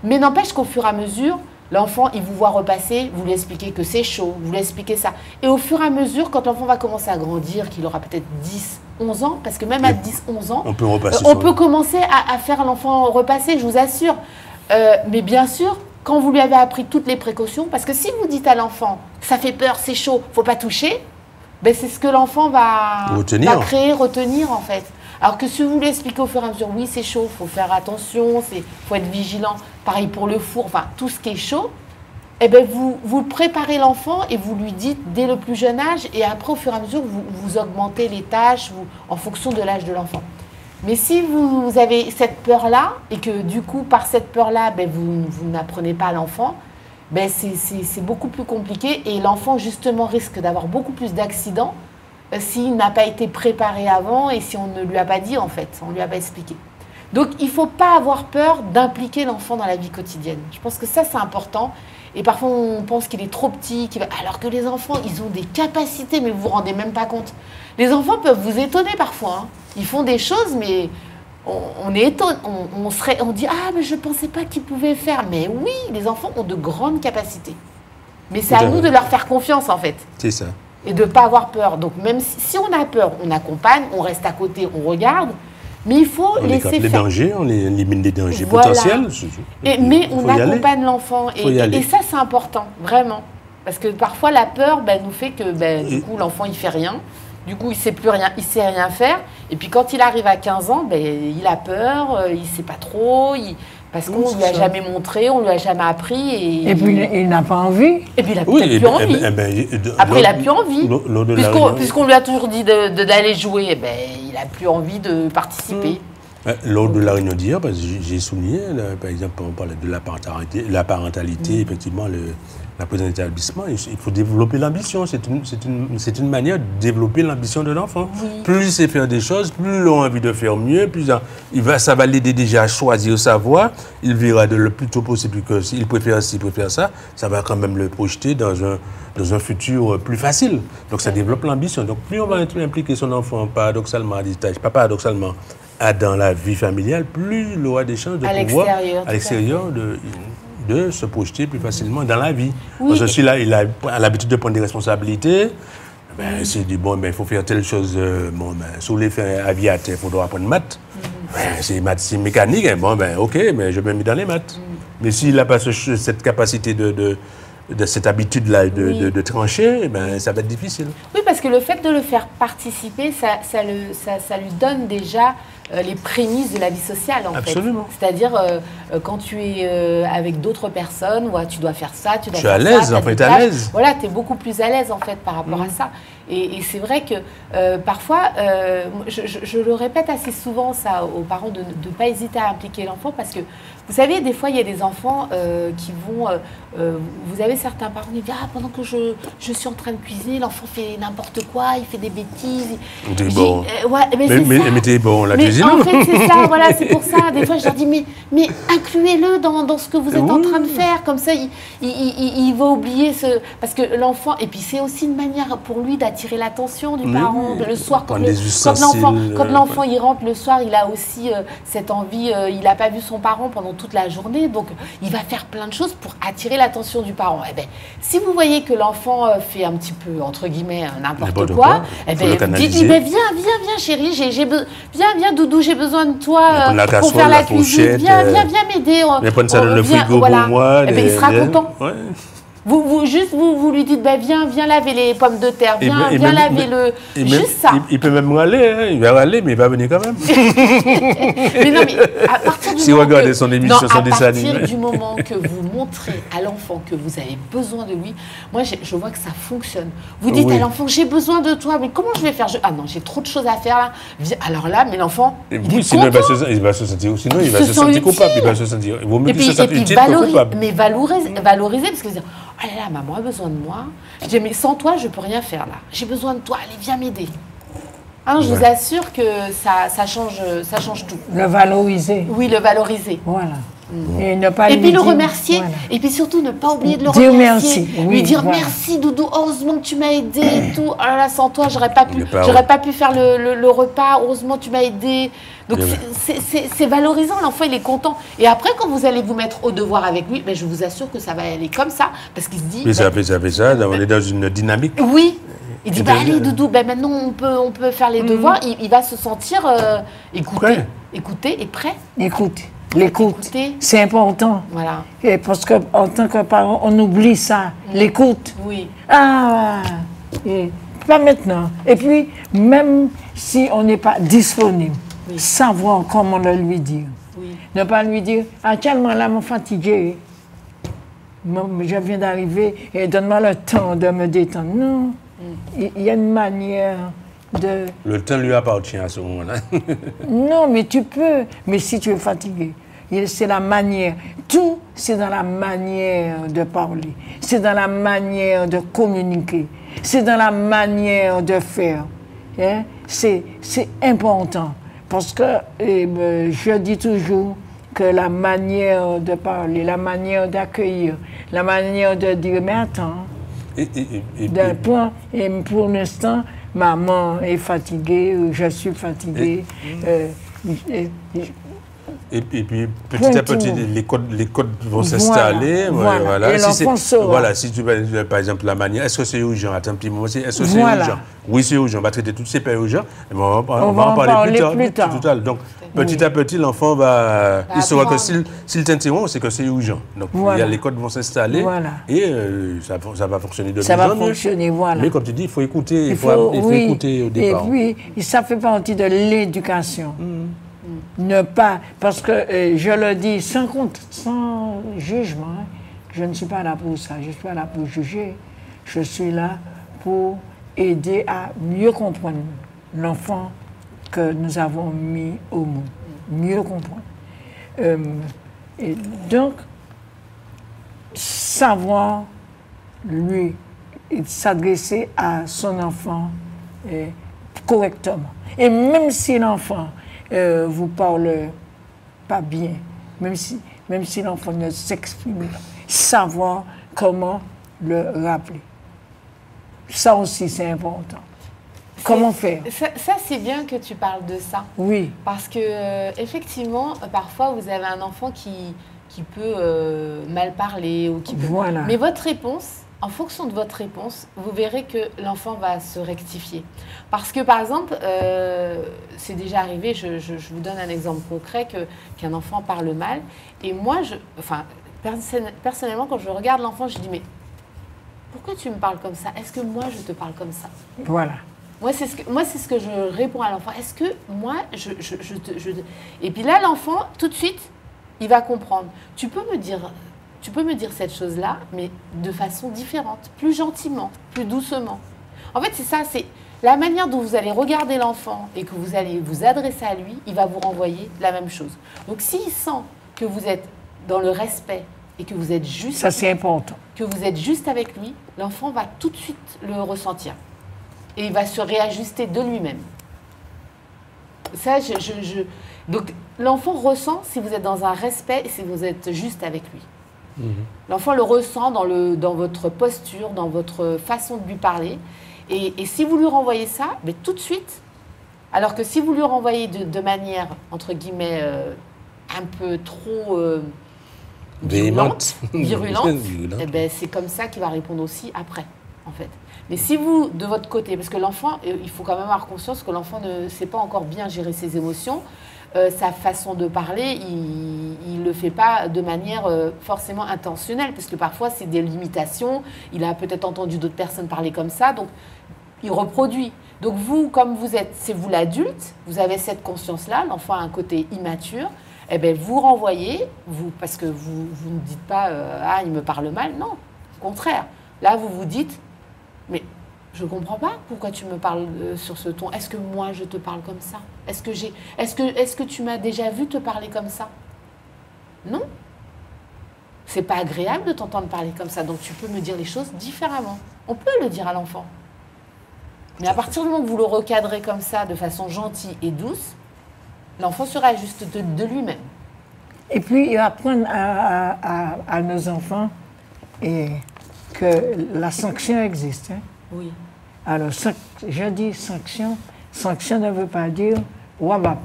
C: Mais n'empêche qu'au fur et à mesure, L'enfant, il vous voit repasser, vous lui expliquez que c'est chaud, vous lui expliquez ça. Et au fur et à mesure, quand l'enfant va commencer à grandir, qu'il aura peut-être 10, 11 ans, parce que même à 10, 11 ans, on peut commencer à faire l'enfant repasser, je vous assure. Mais bien sûr, quand vous lui avez appris toutes les précautions, parce que si vous dites à l'enfant, ça fait peur, c'est chaud, faut pas toucher, ben c'est ce que l'enfant va créer, retenir en fait. Alors que si vous lui expliquez au fur et à mesure, oui c'est chaud, faut faire attention, faut être vigilant, pareil pour le four, enfin tout ce qui est chaud, eh ben vous préparez l'enfant et vous lui dites dès le plus jeune âge, et après au fur et à mesure vous augmentez les tâches en fonction de l'âge de l'enfant. Mais si vous avez cette peur-là, et que du coup, par cette peur-là, ben, vous n'apprenez pas à l'enfant, ben, c'est beaucoup plus compliqué. Et l'enfant, justement, risque d'avoir beaucoup plus d'accidents s'il n'a pas été préparé avant et si on ne lui a pas dit, en fait, on ne lui a pas expliqué. Donc, il ne faut pas avoir peur d'impliquer l'enfant dans la vie quotidienne. Je pense que ça, c'est important. Et parfois, on pense qu'il est trop petit, alors que les enfants, ils ont des capacités, mais vous ne vous rendez même pas compte. Les enfants peuvent vous étonner parfois, hein. Ils font des choses, mais on est étonné. On dit « Ah, mais je ne pensais pas qu'ils pouvaient faire. » Mais oui, les enfants ont de grandes capacités. Mais c'est à nous de leur faire confiance, en fait.
A: C'est ça.
C: Et de ne pas avoir peur. Donc, même si on a peur, on accompagne, on reste à côté, on regarde. Mais il faut laisser faire.
A: Les dangers, on élimine les dangers potentiels.
C: Mais on accompagne l'enfant. Et ça, c'est important, vraiment. Parce que parfois, la peur nous fait que, du coup, l'enfant, il ne fait rien. Du coup, il sait plus rien, il sait rien faire. Et puis, quand il arrive à 15 ans, il a peur, il ne sait pas trop, parce qu'on ne lui a jamais montré, on ne lui a jamais appris.
B: Et puis, il n'a pas envie.
C: Et puis, il n'a peut-être plus envie. Après, il n'a plus envie. Puisqu'on lui a toujours dit d'aller jouer, il n'a plus envie de participer.
A: Lors de la réunion d'hier, j'ai souligné, par exemple, on parlait de la parentalité, effectivement, la présence d'établissement, il faut développer l'ambition. C'est une manière de développer l'ambition de l'enfant. Oui. Plus il sait faire des choses, plus il a envie de faire mieux, plus ça va l'aider déjà à choisir sa voie. Il verra le plus tôt possible que s'il préfère ci, il préfère ça, ça va quand même le projeter dans un futur plus facile. Donc ça développe l'ambition. Donc plus on va impliquer son enfant, paradoxalement, dans la vie familiale, plus il aura des chances de pouvoir, à l'extérieur, de se projeter plus facilement dans la vie. Oui. Parce que celui-là, il a l'habitude de prendre des responsabilités. Il s'est dit, il faut faire telle chose. Sur les faits aviateurs, il faudra apprendre maths. C'est mécanique. OK, mais je me mets dans les maths. Mais s'il n'a pas cette capacité de cette habitude-là de trancher, ça va être difficile.
C: Oui, parce que le fait de le faire participer, ça lui donne déjà les prémices de la vie sociale, en
A: Absolument.
C: fait. C'est-à-dire, quand tu es avec d'autres personnes, tu dois faire ça, tu dois
A: faire ça. Tu es à l'aise, en fait, à l'aise.
C: Voilà, tu es beaucoup plus à l'aise, en fait, par rapport à ça. Et c'est vrai que parfois, je le répète assez souvent ça aux parents, de ne pas hésiter à impliquer l'enfant, parce que, vous savez, des fois, il y a des enfants qui vont... vous avez certains parents qui disent « Ah, pendant que je suis en train de cuisiner, l'enfant fait n'importe quoi, il fait des bêtises. »
A: T'es bon.
C: Mais
A: t'es bon, la cuisine.
C: En fait, c'est ça, voilà, c'est pour ça. Des fois, je leur dis « Mais incluez-le dans ce que vous êtes en train de faire. Comme ça, il va oublier ce... » Parce que l'enfant... Et puis, c'est aussi une manière pour lui d'attirer l'attention du parent. Le soir, quand l'enfant il rentre le soir, il a aussi cette envie, il n'a pas vu son parent pendant toute la journée, donc il va faire plein de choses pour attirer l'attention du parent. Si vous voyez que l'enfant fait un petit peu, entre guillemets, n'importe quoi, dites-lui, viens chérie, viens doudou, j'ai besoin de toi pour faire la cuisine, viens m'aider.
A: Prendre ça dans le frigo pour moi.
C: Il sera content. Ouais. Vous lui dites, viens laver les pommes de terre, viens laver le... Juste ça.
A: Il peut même râler, il va râler, mais il va venir quand même.
C: Mais non, mais à partir du
A: moment regardez son émission, son dessin animé.
C: À partir du moment que vous montrez à l'enfant que vous avez besoin de lui, moi, je vois que ça fonctionne. Vous dites à l'enfant, j'ai besoin de toi, mais comment je vais faire? Ah non, j'ai trop de choses à faire là. Alors là, mais l'enfant,
A: sinon il va se sentir coupable, il va se sentir... Il vaut mieux qu'il se sente utile que coupable.
C: Mais valoriser, parce que vous dites, oh là là, maman a besoin de moi. Je dis, mais sans toi, je ne peux rien faire là. J'ai besoin de toi, allez, viens m'aider. Je vous assure que ça change tout.
B: Le valoriser.
C: Oui, le valoriser.
B: Voilà. Et, ne pas
D: et puis le
B: dire,
D: remercier.
B: voilà.
D: Et puis surtout, ne pas oublier de le
B: Dire
D: remercier.
B: merci, oui,
D: lui dire
B: voilà.
D: merci, Doudou, heureusement que tu m'as aidé et tout. Oh là là, sans toi, j'aurais pas pu faire le repas. Heureusement, tu m'as aidé. Donc, c'est valorisant. L'enfant, il est content. Et après, quand vous allez vous mettre au devoir avec lui, ben, je vous assure que ça va aller comme ça. Parce qu'il se dit...
A: Oui, ça fait ça. On est dans une dynamique.
D: Oui. Il dit, bah, allez, Doudou, ben, maintenant, on peut faire les devoirs. Il va se sentir écouté et prêt.
B: L'écoute, c'est important.
D: Voilà.
B: Et parce qu'en tant que parent, on oublie ça, l'écoute.
D: Oui.
B: Ah, et pas maintenant. Et puis, même si on n'est pas disponible, savoir comment le lui dire.
D: Oui.
B: Ne pas lui dire, actuellement là, je suis fatigué. Je viens d'arriver et donne-moi le temps de me détendre. Non, il y a une manière de...
A: Le temps lui appartient à ce moment-là.
B: Non, mais tu peux. Mais si tu es fatigué, c'est la manière. Tout, c'est dans la manière de parler. C'est dans la manière de communiquer. C'est dans la manière de faire. Hein? C'est important. Parce que je dis toujours que la manière de parler, la manière d'accueillir, la manière de dire, mais attends, d'un point, et pour l'instant, maman est fatiguée, je suis fatiguée.
A: Et puis, petit à petit, les codes vont s'installer.
B: Voilà. Et l'enfant saura.
A: Voilà, si tu veux, par exemple, la manière, est-ce que c'est urgent? Attends un petit moment, est-ce que c'est urgent? Oui, c'est urgent. On va traiter toutes ces pas urgents. On va en parler plus tard. Donc, petit à petit, l'enfant va... Il saura que s'il t'interrompt, c'est que c'est urgent. Donc, les codes vont s'installer et ça va fonctionner de mieux en mieux.
B: Ça va fonctionner, voilà.
A: Mais comme tu dis, il faut écouter. Il faut écouter au départ.
B: Et puis, ça fait partie de l'éducation. Ne pas, parce que je le dis sans jugement, hein, je ne suis pas là pour ça, je suis pas là pour juger, je suis là pour aider à mieux comprendre l'enfant que nous avons mis au monde, mieux comprendre. Et donc, savoir, lui, s'adresser à son enfant correctement. Et même si l'enfant vous parle pas bien, même si l'enfant ne s'exprime pas, savoir comment le rappeler. Ça aussi, c'est important. Comment faire?
C: Ça, c'est bien que tu parles de ça.
B: Oui.
C: Parce que, effectivement, parfois, vous avez un enfant qui peut mal parler ou qui peut...
B: Voilà.
C: Mais votre réponse, en fonction de votre réponse, vous verrez que l'enfant va se rectifier. Parce que, par exemple, c'est déjà arrivé, je vous donne un exemple concret, qu'un enfant parle mal. Et moi, personnellement, quand je regarde l'enfant, je dis, mais pourquoi tu me parles comme ça? Est-ce que moi, je te parle comme ça?
B: Voilà.
C: Moi, c'est ce que je réponds à l'enfant. Est-ce que moi, Et puis là, l'enfant, tout de suite, il va comprendre. Tu peux me dire cette chose-là, mais de façon différente, plus gentiment, plus doucement. En fait, c'est ça, c'est la manière dont vous allez regarder l'enfant et que vous allez vous adresser à lui, il va vous renvoyer la même chose. Donc, s'il sent que vous êtes dans le respect et que vous êtes juste...
B: Ça, c'est important.
C: Que vous êtes juste avec lui, l'enfant va tout de suite le ressentir. Et il va se réajuster de lui-même. Ça, Donc, l'enfant ressent si vous êtes dans un respect et si vous êtes juste avec lui. L'enfant le ressent dans votre posture, dans votre façon de lui parler. Et si vous lui renvoyez ça, mais tout de suite, alors que si vous lui renvoyez de manière, entre guillemets, un peu trop virulente, eh ben, c'est comme ça qu'il va répondre aussi après, en fait. Mais si vous, de votre côté, parce que l'enfant, il faut quand même avoir conscience que l'enfant ne sait pas encore bien gérer ses émotions, sa façon de parler, il ne le fait pas de manière forcément intentionnelle, parce que parfois c'est des limitations, il a peut-être entendu d'autres personnes parler comme ça, donc il reproduit. Donc vous, comme vous êtes, c'est vous l'adulte, vous avez cette conscience-là, l'enfant a un côté immature, eh bien vous renvoyez, parce que vous ne dites pas « Ah, il me parle mal », non, au contraire. Là, vous vous dites « Mais je ne comprends pas pourquoi tu me parles sur ce ton. Est-ce que moi, je te parle comme ça? Est-ce que tu m'as déjà vu te parler comme ça? Non. C'est pas agréable de t'entendre parler comme ça. Donc, tu peux me dire les choses différemment. On peut le dire à l'enfant. Mais à partir du moment où vous le recadrez comme ça, de façon gentille et douce, l'enfant se réajuste de lui-même.
B: Et puis apprendre à nos enfants que la sanction existe. Hein?
C: Oui.
B: Alors, je dis sanction. Sanction ne veut pas dire wabap.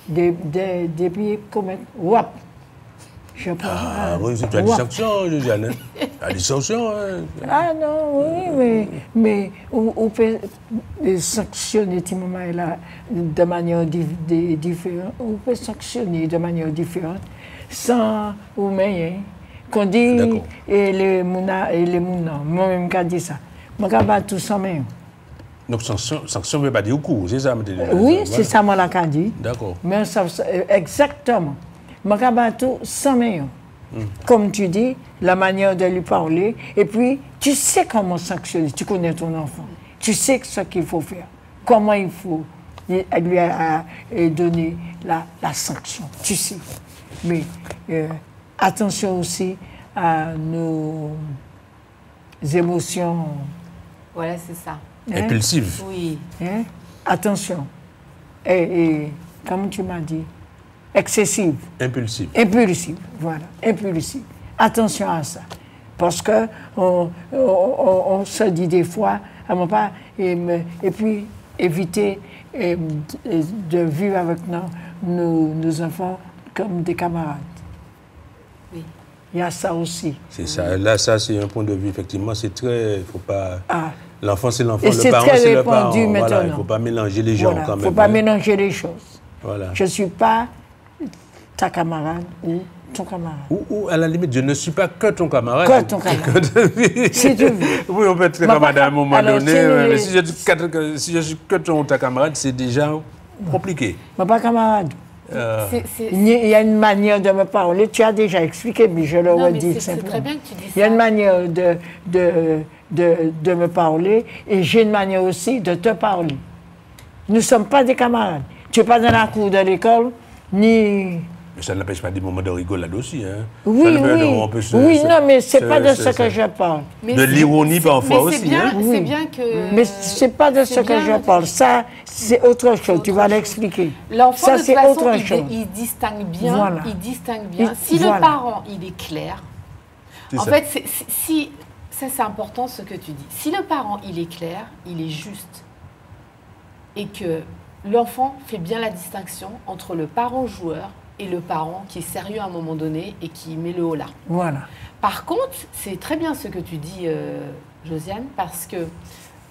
B: Des pieds commettent wap.
A: Je prends. Ah oui, tu as des sanctions, Josiane. Tu as des sanctions.
B: Ah non, oui, mais on peut sanctionner là de manière différente. On peut sanctionner de manière différente sans ou moyen. Qu'on dit et les mouna, moi-même qui dit ça. Je ne pas tout sans main.
A: Donc, sanction ne veut pas dire au cours, c'est ça?
B: Oui, c'est ça, moi, je dit.
A: D'accord.
B: Mais exactement. Je ne tout sans main. Comme tu dis, la manière de lui parler. Et puis, tu sais comment sanctionner. Tu connais ton enfant. Tu sais ce qu'il faut faire. Comment il faut lui donner la sanction. Tu sais. Mais attention aussi à nos émotions.
C: Voilà, c'est ça.
A: Impulsives.
C: Oui.
B: Hein? Attention. Et comme tu m'as dit, excessive.
A: Impulsive.
B: Impulsive, voilà. Impulsive. Attention à ça. Parce que on se dit des fois, et puis éviter de vivre avec nos enfants comme des camarades.
C: Oui.
B: Il y a ça aussi.
A: C'est ça. Là, ça, c'est un point de vue, effectivement, c'est très... Il ne faut pas... L'enfant, c'est l'enfant.
B: Le parent, c'est le parent. Voilà,
A: il ne faut pas mélanger les gens quand même.
B: Il ne faut pas mélanger les choses.
A: Voilà.
B: Je ne suis pas ta camarade ou ton camarade.
A: Ou à la limite, je ne suis pas que ton camarade.
B: Que ton camarade. Si tu veux.
A: Oui, on peut être camarade à un moment donné. Mais si je suis que ton ou ta camarade, c'est déjà compliqué.
B: Mais pas camarade. Il y a une manière de me parler. Tu as déjà expliqué, mais je le redis simplement.
C: C'est très bien que tu dis ça.
B: Il y a une manière de me parler et j'ai une manière aussi de te parler. Nous ne sommes pas des camarades. Tu n'es pas dans la cour de l'école, ni...
A: Mais ça n'empêche pas des moments de rigolade aussi. Hein.
B: Oui, non, mais ce n'est pas de ce que je parle.
A: Mais de l'ironie parfois aussi.
C: C'est bien que...
B: Mais ce n'est pas de ce que je parle. Ça, c'est autre chose. Tu vas l'expliquer.
C: L'enfant,
B: ça,
C: de toute façon,
B: il
C: distingue bien.
B: Voilà.
C: Il distingue bien. Si le parent, il est clair... En fait, ça c'est important ce que tu dis. Si le parent, il est clair, il est juste, et que l'enfant fait bien la distinction entre le parent joueur et le parent qui est sérieux à un moment donné et qui met le haut là.
B: Voilà.
C: Par contre, c'est très bien ce que tu dis, Josiane, parce que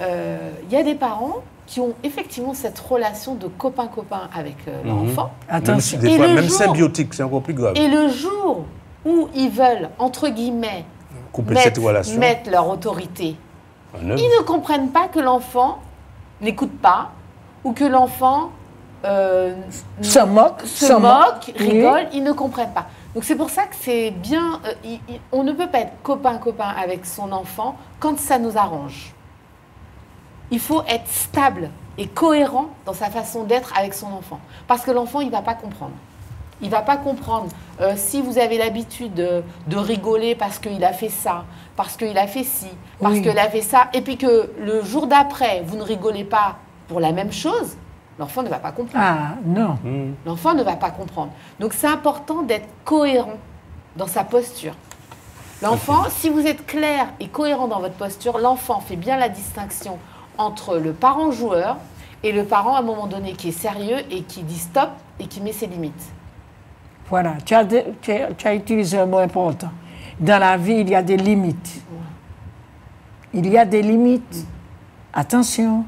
C: y a des parents qui ont effectivement cette relation de copain-copain avec leur enfant.
B: Attention.
A: Des fois, même symbiotique, c'est encore plus grave.
C: Et le jour où ils veulent, entre guillemets, mettre leur autorité, ils ne comprennent pas que l'enfant n'écoute pas ou que l'enfant
B: se moque,
C: rigole, ils ne comprennent pas. Donc c'est pour ça que c'est bien, on ne peut pas être copain-copain avec son enfant quand ça nous arrange. Il faut être stable et cohérent dans sa façon d'être avec son enfant. Parce que l'enfant, il ne va pas comprendre. Il ne va pas comprendre si vous avez l'habitude de rigoler parce qu'il a fait ça, parce qu'il a fait ci, parce qu'il a fait ça, et puis que le jour d'après, vous ne rigolez pas pour la même chose, l'enfant ne va pas comprendre.
B: Ah, non.
C: L'enfant ne va pas comprendre. Donc, c'est important d'être cohérent dans sa posture. L'enfant, si vous êtes clair et cohérent dans votre posture, l'enfant fait bien la distinction entre le parent joueur et le parent, à un moment donné, qui est sérieux et qui dit stop et qui met ses limites.
B: Voilà, tu as utilisé un mot important. Dans la vie, il y a des limites. Il y a des limites. Attention.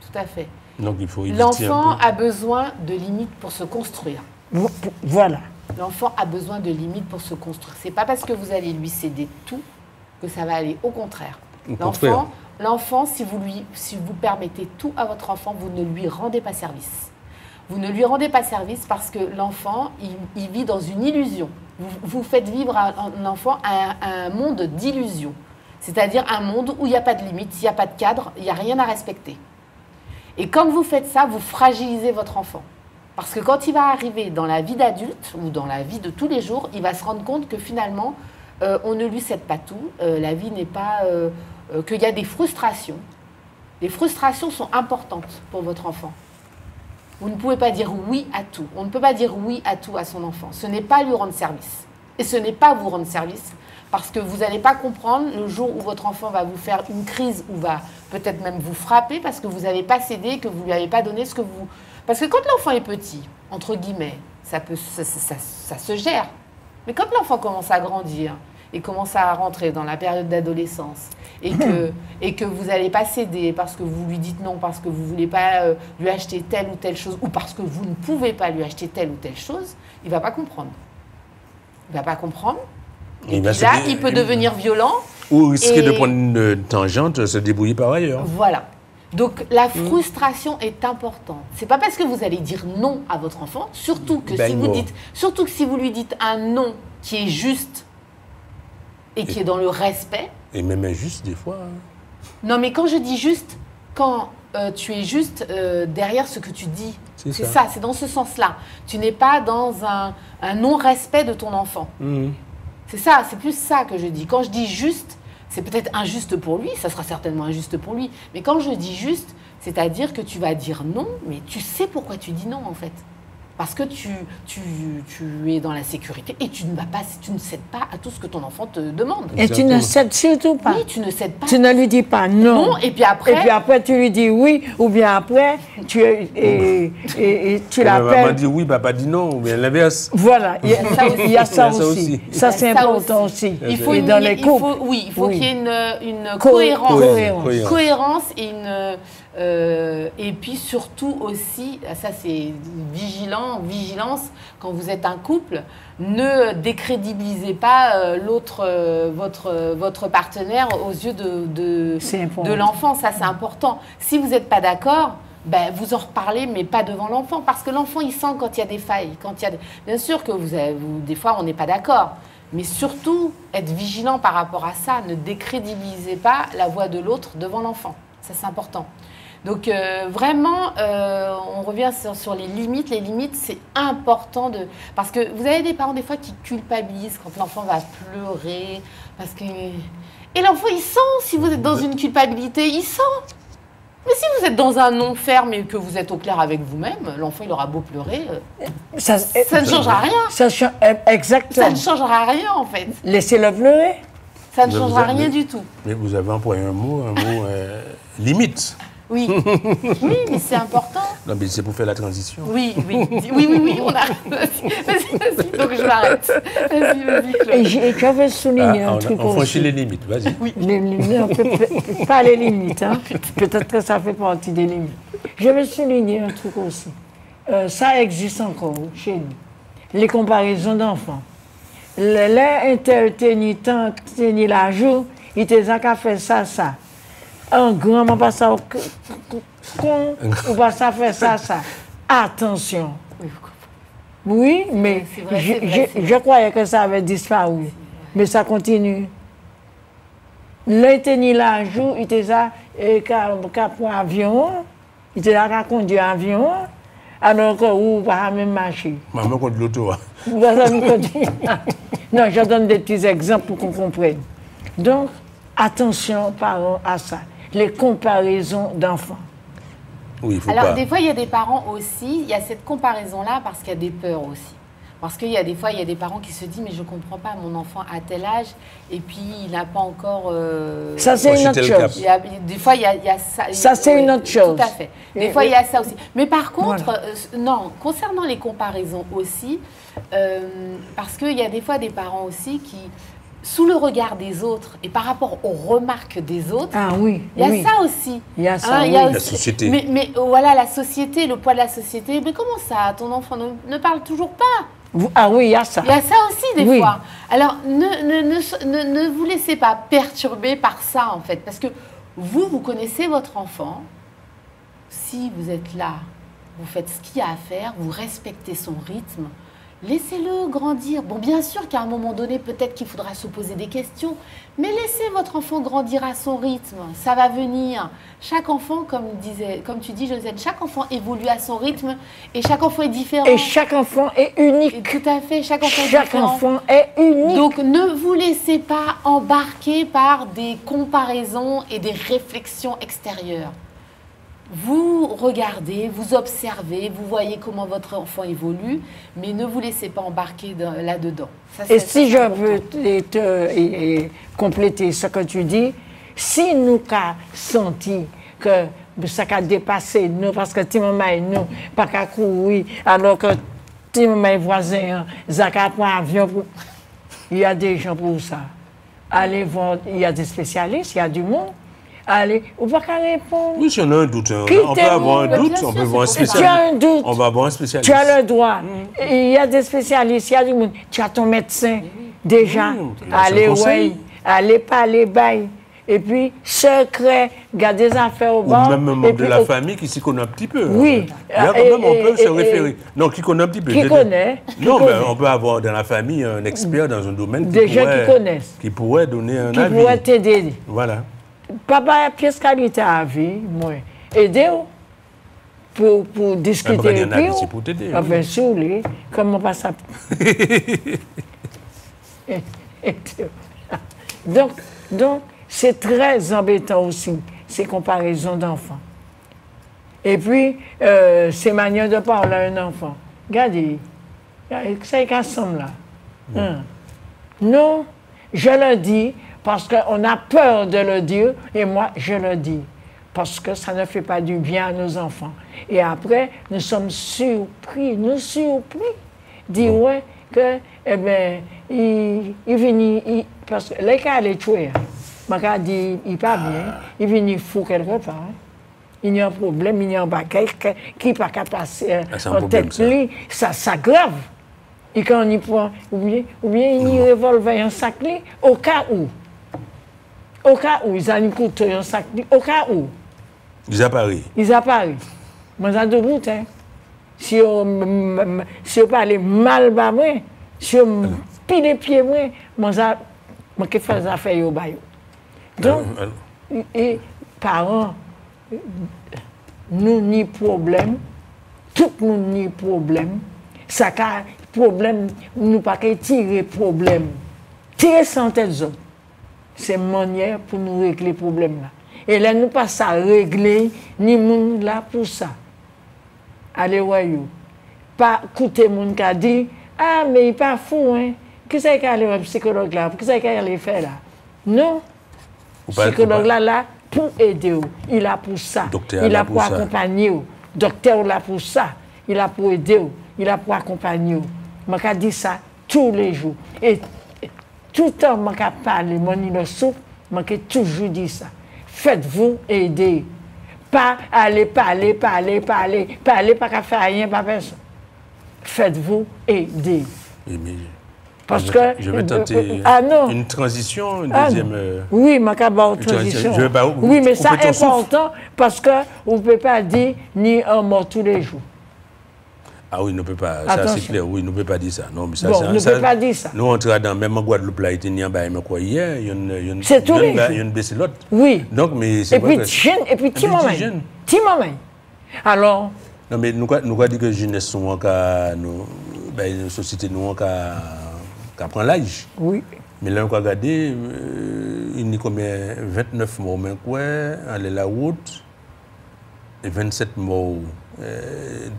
C: Tout à fait.
A: Donc, il faut
C: l'enfant a besoin de limites pour se construire.
B: Voilà.
C: L'enfant a besoin de limites pour se construire. C'est pas parce que vous allez lui céder tout que ça va aller. Au contraire. L'enfant, si vous permettez tout à votre enfant, vous ne lui rendez pas service. Vous ne lui rendez pas service parce que l'enfant, il vit dans une illusion. Vous faites vivre un enfant un monde d'illusion. C'est-à-dire un monde où il n'y a pas de limite, il n'y a pas de cadre, il n'y a rien à respecter. Et quand vous faites ça, vous fragilisez votre enfant. Parce que quand il va arriver dans la vie d'adulte ou dans la vie de tous les jours, il va se rendre compte que finalement, on ne lui cède pas tout. La vie n'est pas... qu'il y a des frustrations. Les frustrations sont importantes pour votre enfant.
D: Vous ne pouvez pas dire oui à tout. On ne peut pas dire oui à tout à son enfant. Ce n'est pas lui rendre service. Et ce n'est pas vous rendre service parce que vous n'allez pas comprendre le jour où votre enfant va vous faire une crise ou va peut-être même vous frapper parce que vous n'avez pas cédé, que vous ne lui avez pas donné ce que vous... Parce que quand l'enfant est petit, entre guillemets, ça se gère. Mais quand l'enfant commence à grandir et commence à rentrer dans la période d'adolescence et que vous n'allez pas céder parce que vous lui dites non, parce que vous ne voulez pas lui acheter telle ou telle chose ou parce que vous ne pouvez pas lui acheter telle ou telle chose, il ne va pas comprendre. Il ne va pas comprendre. Et puis là, il peut devenir violent.
A: Ou risquer de prendre une tangente, se débrouiller par ailleurs.
D: Voilà. Donc la frustration est importante. C'est pas parce que vous allez dire non à votre enfant, surtout que si vous lui dites un non qui est juste et qui est dans le respect.
A: Et même injuste des fois.
D: Non, mais quand je dis juste, quand tu es juste derrière ce que tu dis. C'est ça, c'est dans ce sens-là. Tu n'es pas dans un non-respect de ton enfant. C'est ça, c'est plus ça que je dis. Quand je dis juste, c'est peut-être injuste pour lui, ça sera certainement injuste pour lui. Mais quand je dis juste, c'est-à-dire que tu vas dire non, mais tu sais pourquoi tu dis non en fait. Parce que tu es dans la sécurité et tu ne cèdes pas à tout ce que ton enfant te demande.
B: Et tu ne cèdes surtout pas.
D: Oui, tu ne cèdes pas.
B: Tu ne lui dis pas non.
D: Non, et puis après tu
B: lui dis oui, ou bien après, tu l'appelles.
A: Maman dit oui, papa dit non, ou bien l'inverse.
B: Voilà, il y a ça aussi. Ça, c'est important aussi.
D: Il faut qu'il y ait une cohérence et puis surtout aussi, ça c'est vigilance, quand vous êtes un couple, ne décrédibilisez pas votre partenaire aux yeux de l'enfant, ça c'est important. Si vous n'êtes pas d'accord, vous en reparlez, mais pas devant l'enfant, parce que l'enfant il sent quand il y a des failles, bien sûr que des fois on n'est pas d'accord, mais surtout être vigilant par rapport à ça, ne décrédibilisez pas la voix de l'autre devant l'enfant, ça c'est important. Donc vraiment, on revient sur les limites. Les limites, c'est important parce que vous avez des parents des fois qui culpabilisent quand l'enfant va pleurer. Et l'enfant, il sent si vous êtes dans une culpabilité, il sent. Mais si vous êtes dans un non ferme et que vous êtes au clair avec vous-même, l'enfant, il aura beau pleurer, ça ne changera rien.
B: Exactement.
D: Ça ne changera rien, en fait.
B: Laissez-le pleurer.
D: Ça ne changera rien du tout.
A: Mais vous avez employé un mot limite.
D: Oui, mais c'est important.
A: Non, mais c'est pour faire la transition.
D: Oui, on arrête. Vas-y, donc je m'arrête. Vas-y,
B: et j'avais souligné un truc aussi.
A: On franchit les limites, vas-y.
B: Oui. Pas les limites, hein. Peut-être que ça fait partie des limites. Je vais souligner un truc aussi. Ça existe encore chez nous. Les comparaisons d'enfants. L'intertenir la jour, il te dit qu'à faire ça. Un grand, on passe au con, ou pas ça faire ça. Attention. Oui, mais je croyais que ça avait disparu. Mais ça continue. L'un tenir la joue, il était là, qu'à prendre avion, il était là, qu'à conduire avion, alors que vous ne pas même marcher.
A: Maman contre l'auto.
B: Non, je donne des petits exemples pour qu'on comprenne. Donc, attention, parents, à ça. Les comparaisons d'enfants.
A: Oui,
D: alors, des fois, il y a des parents aussi, il y a cette comparaison-là parce qu'il y a des peurs aussi. Parce qu'il y a des fois, il y a des parents qui se disent « mais je ne comprends pas, mon enfant a tel âge et puis il n'a pas encore...
B: Ça, c'est une autre chose.
D: Des fois, il y a ça.
B: Ça, c'est une autre chose.
D: Tout à fait. Des fois, il y a ça aussi. Mais par contre, non, concernant les comparaisons aussi, parce qu'il y a des fois des parents aussi qui... sous le regard des autres et par rapport aux remarques des autres, il y a ça aussi.
B: Il y a ça,
A: la société.
D: Mais voilà, la société, le poids de la société. Mais comment ça, ton enfant ne parle toujours pas?
B: Ah oui, il y a ça.
D: Il y a ça aussi des fois. Alors, ne vous laissez pas perturber par ça, en fait. Parce que vous connaissez votre enfant. Si vous êtes là, vous faites ce qu'il y a à faire, vous respectez son rythme. Laissez-le grandir. Bon, bien sûr qu'à un moment donné, peut-être qu'il faudra se poser des questions, mais laissez votre enfant grandir à son rythme. Ça va venir. Chaque enfant, comme tu dis, Josiane, chaque enfant évolue à son rythme et chaque enfant est différent.
B: Et chaque enfant est unique.
D: Et tout à fait, chaque enfant est différent.
B: Chaque enfant est unique.
D: Donc, ne vous laissez pas embarquer par des comparaisons et des réflexions extérieures. vous regardez, vous observez, vous voyez comment votre enfant évolue, mais ne vous laissez pas embarquer là-dedans.
B: Et si je veux compléter ce que tu dis, si nous avons senti que ça a dépassé nous, parce que Timomay, nous, pas qu'à courir, alors que Timomay voisin, ça prend avion, il y a des gens pour ça. Allez voir, il y a des spécialistes, il y a du monde. Allez, on va pas répondre.
A: Oui, si on a un doute, on peut avoir un doute, on peut voir un spécialiste.
B: Tu as un doute.
A: On va voir un spécialiste.
B: Tu as le droit. Il y a des spécialistes, il y a du monde. Tu as ton médecin, déjà. Allez, oui. Allez parler, bye. Et puis, secret, garder des affaires au bord.
A: Ou même un membre de la famille qui s'y connaît un petit peu.
B: Oui.
A: Là, quand même, on peut se référer. Non, qui connaît un petit peu.
B: Qui connaît.
A: Non, mais on peut avoir dans la famille un expert dans un domaine
B: des gens qui connaissent.
A: Qui pourrait donner un
B: Qui
A: avis.
B: pourrait t'aider.
A: Voilà.
B: Papa, pièce qualité à vie, moi, aidez-vous pour discuter avec vous.
A: Pour t'aider.
B: Enfin, sur lui, comment pas ça. Donc, c'est très embêtant aussi, ces comparaisons d'enfants. Et puis, ces manières de parler à un enfant. Regardez, c'est qu'à somme là. Non, je le dis. Parce qu'on a peur de le dire, et moi, je le dis. Parce que ça ne fait pas du bien à nos enfants. Et après, nous sommes surpris, dire ouais, que, eh bien, il vient, parce que les cas, les tuer, il dit, il pas bien, il vient fou quelque part. Il y a un problème, il y a un bagage qui n'est pas capable de passer en tête, ça grave. Et quand on y prend, ou bien il y a un revolver, un sac, au cas où. Au cas où, ils ont un couteau, un sac, au cas où.
A: Ils apparaissent.
B: Moi, j'ai deux bouts, hein. Si on parle mal, si on pile les pieds, moi, je fais des affaires au bail. Donc, et parents, nous n'y problème, tout le monde n'y problème. Ça a problème, nous pas tirer problème. Tirer sans tête autres. C'est une manière pour nous régler le problème là. Et là, nous pas ça régler, ni monde là pour ça. Allez, voyez. Pas écouter monde qui a dit, ah, mais il n'est pas fou, hein. Qu'est-ce qu'il y a le psychologue là? Qu'est-ce qu'il y a le faire là? Non. Le psychologue là, pour aider. Il a pour ça. Il a pour accompagner. Docteur là pour ça. Il a pour aider. Il a pour accompagner. Je dis ça tous les jours. Et tout le temps, je parle, je toujours dit ça. Faites-vous aider. Pas aller parler, pas qu'à faire rien, pas personne. Faites-vous aider. Parce que...
A: Je vais tenter une transition, une deuxième...
B: Oui, je vais une transition. Oui, mais ça est important parce que vous ne pouvez pas dire ni un mot tous les jours.
A: Ah oui, ne peut pas. Ça, c'est clair. Oui, ne peut pas dire ça. Non, mais ça,
B: bon, ne peut pas dire ça.
A: Nous, on travaille dans même en Guadeloupe, là, il y a hier, il y a une baisse l'autre.
B: Oui.
A: Donc, mais c'est vrai.
B: Et puis, petit moment. Alors.
A: Non, mais nous avons dit que jeunesse, nous, une société, nous, qui prend l'âge.
B: Oui.
A: Mais là, on a regardé, il y a combien 29 morts, mais quoi, aller la route, et 27 morts.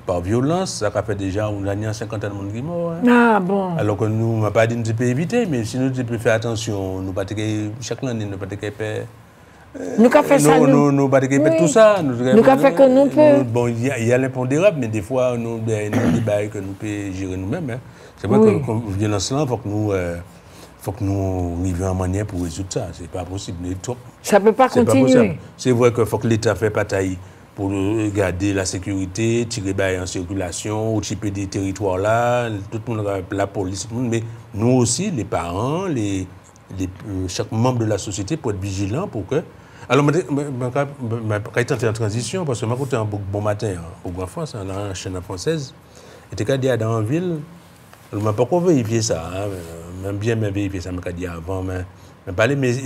A: Par violence, ça fait déjà une cinquantaine de monde qui morts. Hein.
B: Ah bon.
A: Alors que nous, on n'a pas dit que nous pouvons éviter, mais si nous devons faire attention, nous pas chaque année, nous pas faire.
B: Nous avons fait ça.
A: Nous pas faire tout ça. Nous
B: avons fait que nous pouvons.
A: Bon, il y a l'impondérable, mais des fois, nous avons des débats que nous pouvons gérer nous-mêmes. Hein. C'est vrai que comme violence là, il faut que nous arrivions en manière pour résoudre ça. C'est pas possible.
B: Ça ne peut pas continuer.
A: C'est vrai qu'il faut que l'État fasse bataille pour garder la sécurité, tirer bail en circulation, occuper des territoires là, tout le monde, la police, tout le monde, mais nous aussi, les parents, chaque membre de la société, pour être vigilant pour que... Alors, je vais tenter en transition, parce que je suis un bon matin au Grand France, dans la chaîne française, et je dit dans une ville, je n'ai pas vérifié ça, même bien vérifié ça, je l'ai dit avant, mais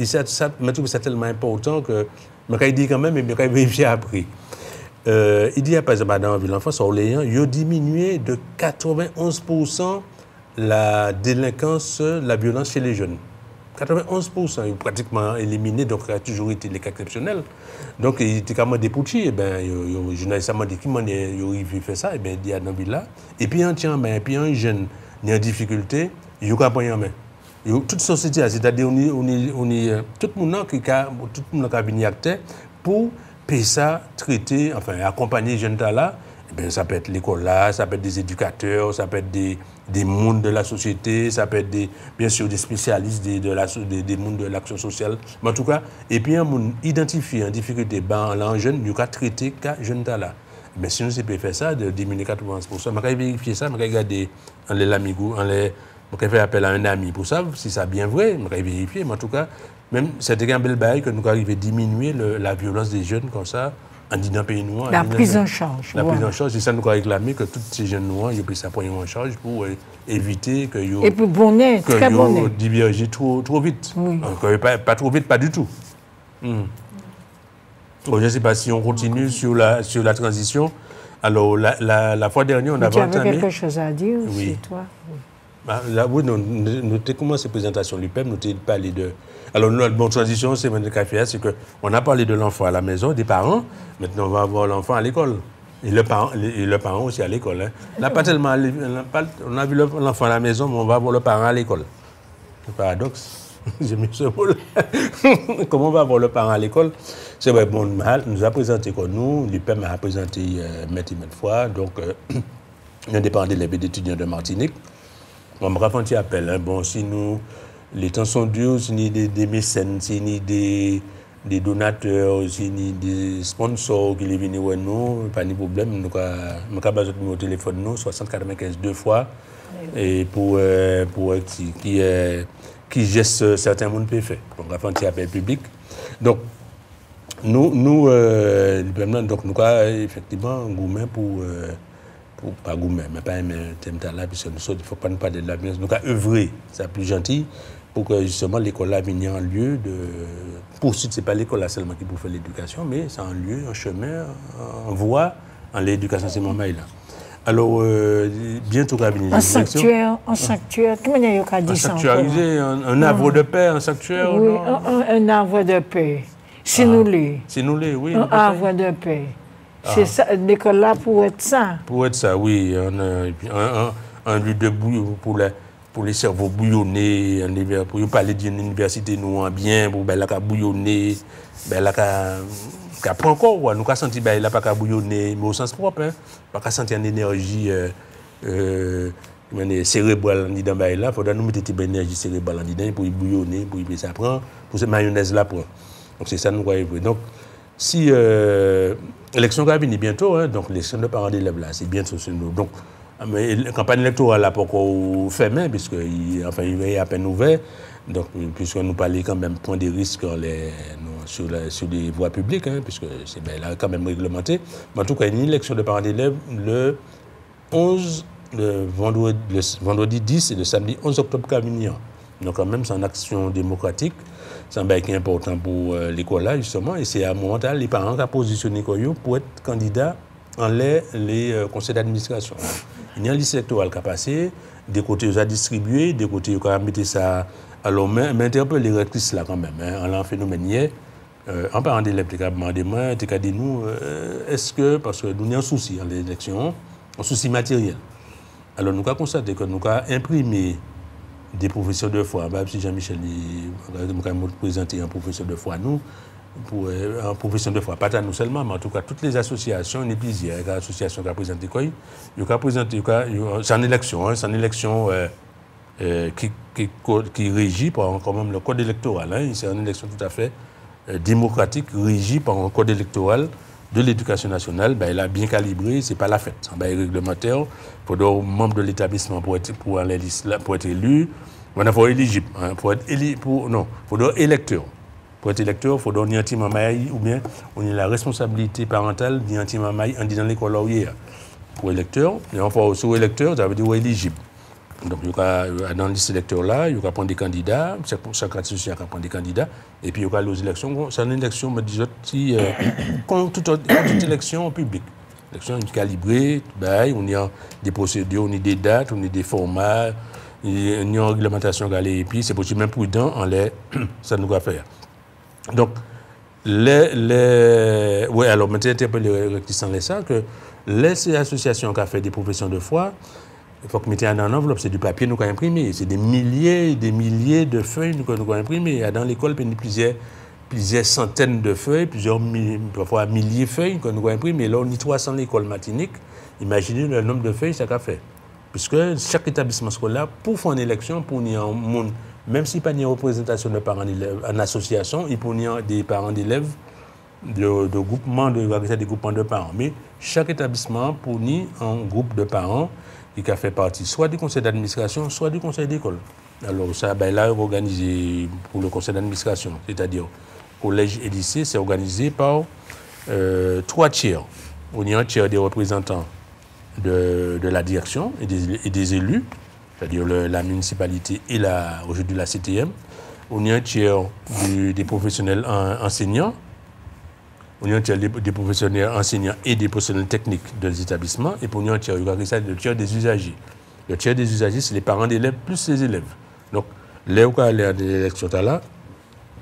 A: ça, je trouve ça tellement important que je l'ai dit quand même, mais je l'ai vérifié après. Il dit, par exemple, dans la ville en France, Orléans, il a diminué de 91% la délinquance, la violence chez les jeunes. 91% pratiquement éliminé, donc il a toujours été les cas exceptionnels. Donc il était quand même dépouché, et bien, le journaliste m'a dit qu'il m'a fait ça, et bien il dit à Nambila. Et puis un tient, et puis un jeune, il est en difficulté, il n'y a pas en main. Toute société, c'est-à-dire on est tout le monde qui a venu acteur pour payer ça, traiter, enfin accompagner les jeunes là. Ben, ça peut être l'école là, ça peut être des éducateurs, ça peut être des mondes de la société, ça peut être bien sûr des spécialistes des mondes de l'action sociale. Mais en tout cas, et puis un monde identifié en difficulté, en jeune, il y a traité qu'à jeune là. Mais sinon, c'est peut faire ça, de diminuer 80%. Je vais vérifier ça, je vais regarder en les amigos, je vais faire appel à un ami pour ça, si c'est bien vrai, je vais vérifier. Mais en tout cas, même c'était un bel bail que nous arrivons à diminuer la violence des jeunes comme ça. En disant pays noirs.
B: La prise en charge.
A: La prise en charge, c'est ça nous avons réclamé que tous ces jeunes noirs, ils puissent prendre en charge pour éviter que ils
B: et puis bonnet, très bonnet.
A: Divergent trop vite. Oui. Pas trop vite, pas du tout. Bon, je ne sais pas si on continue sur la transition. Alors, la fois dernière, on avait entamé...
B: Tu avais quelque chose à dire, oui. C'est toi?
A: Oui, nous avons commencé la présentation de l'UPEM, nous avons parlé de... Alors, notre bonne transition, c'est qu'on a parlé de l'enfant à la maison, des parents. Maintenant, on va avoir l'enfant à l'école. Et le parent aussi à l'école. Hein. Là, pas tellement... On a vu l'enfant à la maison, mais on va avoir le parent à l'école. C'est un paradoxe. J'ai mis ce mot-là. Comment on va avoir le parent à l'école? C'est vrai, bon, nous a présenté comme nous, l'UPEM a présenté maintes et maintes fois. Donc, il y a des parents d'élèves et d'étudiants de Martinique. On me raconte un appel. Hein. Bon, si nous... Les temps sont durs, si ni des mécènes, si ni des donateurs, si ni des sponsors qui viennent voir nous, pas de problème. Nous avons besoin de téléphone nous 60 95 deux fois et pour qui geste certains mondes peut faire. On va faire un appel public. Donc nous avons effectivement un gourmet pour pas gourmet, mais pas un thème là, puisque il ne faut pas nous parler de la violence. Nous avons œuvré, c'est plus gentil. Pour que justement l'école là vienne en lieu de poursuite. Ce n'est pas l'école là seulement qui peut faire l'éducation, mais c'est un lieu, un chemin, en voie, en l'éducation, c'est mon mail là. Alors, bientôt va venir
B: un sanctuaire, comment il y a dit ça?
A: Un arbre de paix, un sanctuaire?
B: Oui, un arbre de paix. Si nous les.
A: Si nous les, oui.
B: Un arbre de paix. C'est ça, l'école là pour être ça.
A: Pour être ça, oui. Un lieu de bouillon pour les cerveaux bouillonnés, pour parler d'une université nous bien, pour la bouillonner, la prend encore, nous avons senti la pas bouillonner, mais au sens propre, hein, pas sentir une énergie cérébrale dans là, il faudra nous mettre une énergie cérébrale dedans pour y bouillonner, pour y ça prend, pour cette mayonnaise là prend. Donc c'est ça nous voyons. Donc si l'élection va venir bientôt, hein, donc l'élection de parents d'élèves là, c'est bientôt sur nous. Donc mais la campagne électorale n'a pas encore fermée, puisqu'il est à peine ouvert. Donc, puisque nous parlons quand même point des risques sur des voies publiques, hein, puisque c'est là quand même réglementé. Mais en tout cas, il y a une élection de parents d'élèves le 11, le vendredi 10 et le samedi 11 octobre à venir. Donc, quand même, c'est une action démocratique. C'est un bail qui est important pour l'école là, justement. Et c'est à un moment là, les parents qui ont positionné pour être candidats en les conseils d'administration. Il y a un lycée électoral qui a passé, des côtés ils ont distribué, des côtés ils ont mis ça. Alors, mais un peu les rectrices là quand même, hein, en phénomène hier. En parlant d'élèves, tu as demandé, tu as dit nous, est-ce que, parce que nous avons un souci dans les élections, un souci matériel. Alors nous avons constaté que nous avons imprimé des professeurs de foi. Si Jean-Michel nous a présenté un professeur de foi, nous, pour un professeur de foi, pas nous seulement, mais en tout cas toutes les associations, il y a plusieurs associations qui ont présenté quoi. C'est une élection, hein, c'est une élection qui régit par quand même le code électoral. Hein, c'est une élection tout à fait démocratique, régie par un code électoral de l'éducation nationale. Ben, il a bien calibré, c'est pas la fête. C'est un bail réglementaire. Il faudra aux membres de l'établissement pour être élu. Il faut être éligible. Hein, faudra électeur. Pour être électeur, il faut donner un petit mamaï ou bien on a la responsabilité parentale d'un petit mamaï en disant l'école là où il y a. Pour électeur, et enfin aussi électeur, ça veut dire éligible. Donc il y a dans la liste électeur là, il y a prendre des candidats, chaque association va prendre des candidats, et puis il y a les élections. C'est une élection, me disons, comme toute élection publique. L'élection est calibrée, on y a des procédures, on y a des dates, on y a des formats. il y a une réglementation et puis c'est possible même prudent en les ça nous va faire. Donc oui, alors maintenant interpeller les ça que les associations qui ont fait des professions de foi, il faut que mettre dans l'enveloppe, c'est du papier nous avons imprimé, c'est des milliers de feuilles nous avons imprimées. Dans l'école, il y a plusieurs centaines de feuilles, parfois milliers de feuilles que nous avons imprimées. Là, on y 300 l'école Martinique. Imaginez le nombre de feuilles que ça a fait. Puisque chaque établissement scolaire, pour faire une élection, pour y avoir un monde, même s'il n'y a pas de représentation de parents d'élèves en association, il peut y avoir des parents d'élèves, de groupements de parents. Mais chaque établissement pour y un groupe de parents qui a fait partie soit du conseil d'administration, soit du conseil d'école. Alors ça, là, organisé pour le conseil d'administration, c'est-à-dire collège et lycée, c'est organisé par 3 tiers. On y a un tiers des représentants de la direction et des élus, c'est-à-dire la municipalité et aujourd'hui la CTM. On y a un tiers des professionnels enseignants. On y a un tiers des professionnels enseignants et des professionnels techniques des établissements. Et pour nous, un tiers, le tiers des usagers. Le tiers des usagers, c'est les parents d'élèves plus les élèves. Donc, là où il y a des élections là,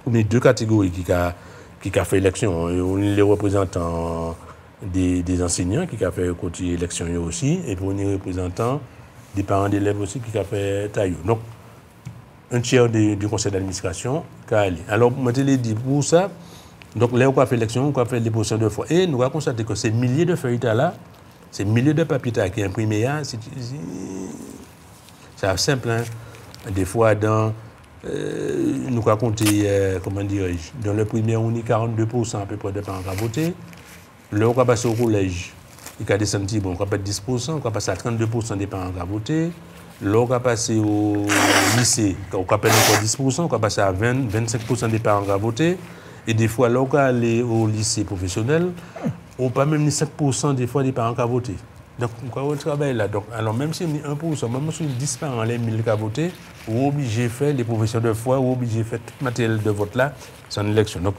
A: on a 2 catégories qui ont fait élection. On a les représentants des enseignants qui ont fait côté élection aussi, et pour les représentants des parents d'élèves aussi qui ont fait taille. Donc, un tiers du conseil d'administration qui a allé. Alors, moi, je l'ai dit pour ça. Donc là, on a fait l'élection, on a fait les positions de foi. Et nous avons constaté que ces milliers de feuilles là, ces milliers de papiers qui sont imprimés là, c'est simple. Hein? Des fois, nous avons compté, comment dirais-je, dans le primaire, on a 42% à peu près de parents qui ont voté. Là, on a passé au collège, il y a des centimes, on a passé 10%, on a passé à 32% des parents qui ont voté. Là, on a passé au lycée, on a passé encore 10%, on a passé à 25% des parents qui ont voté. Et des fois, là, on va aller au lycée professionnel, on n'a pas même 7% des fois des parents qui ont voté. Donc, on travaille là. Donc, alors, même si on est 1%, même si on est 10 parents, les 1000 qui ont voté, on est obligé de faire les professions de foi, on est obligé de faire tout le matériel de vote là, c'est une élection. Donc,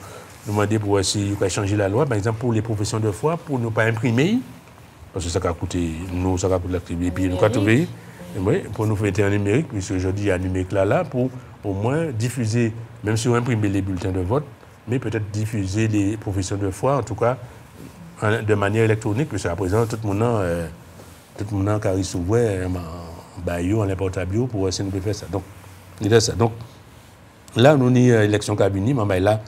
A: nous demandons pour essayer de changer la loi, par exemple, pour les professions de foi, pour ne pas imprimer, parce que ça va coûter, nous, ça va coûter l'activité. Et puis, nous avons trouvé, pour nous faire un numérique, puisque aujourd'hui, il y a un numérique là, pour au moins diffuser, même si on imprime les bulletins de vote, mais peut-être diffuser les professions de foi, en tout cas, de manière électronique, parce qu'à présent, tout le monde a carré sous en baillot, en l'importable, pour essayer de faire ça. Donc, il y a ça. Donc, là, nous avons une élection cabinet, mais là,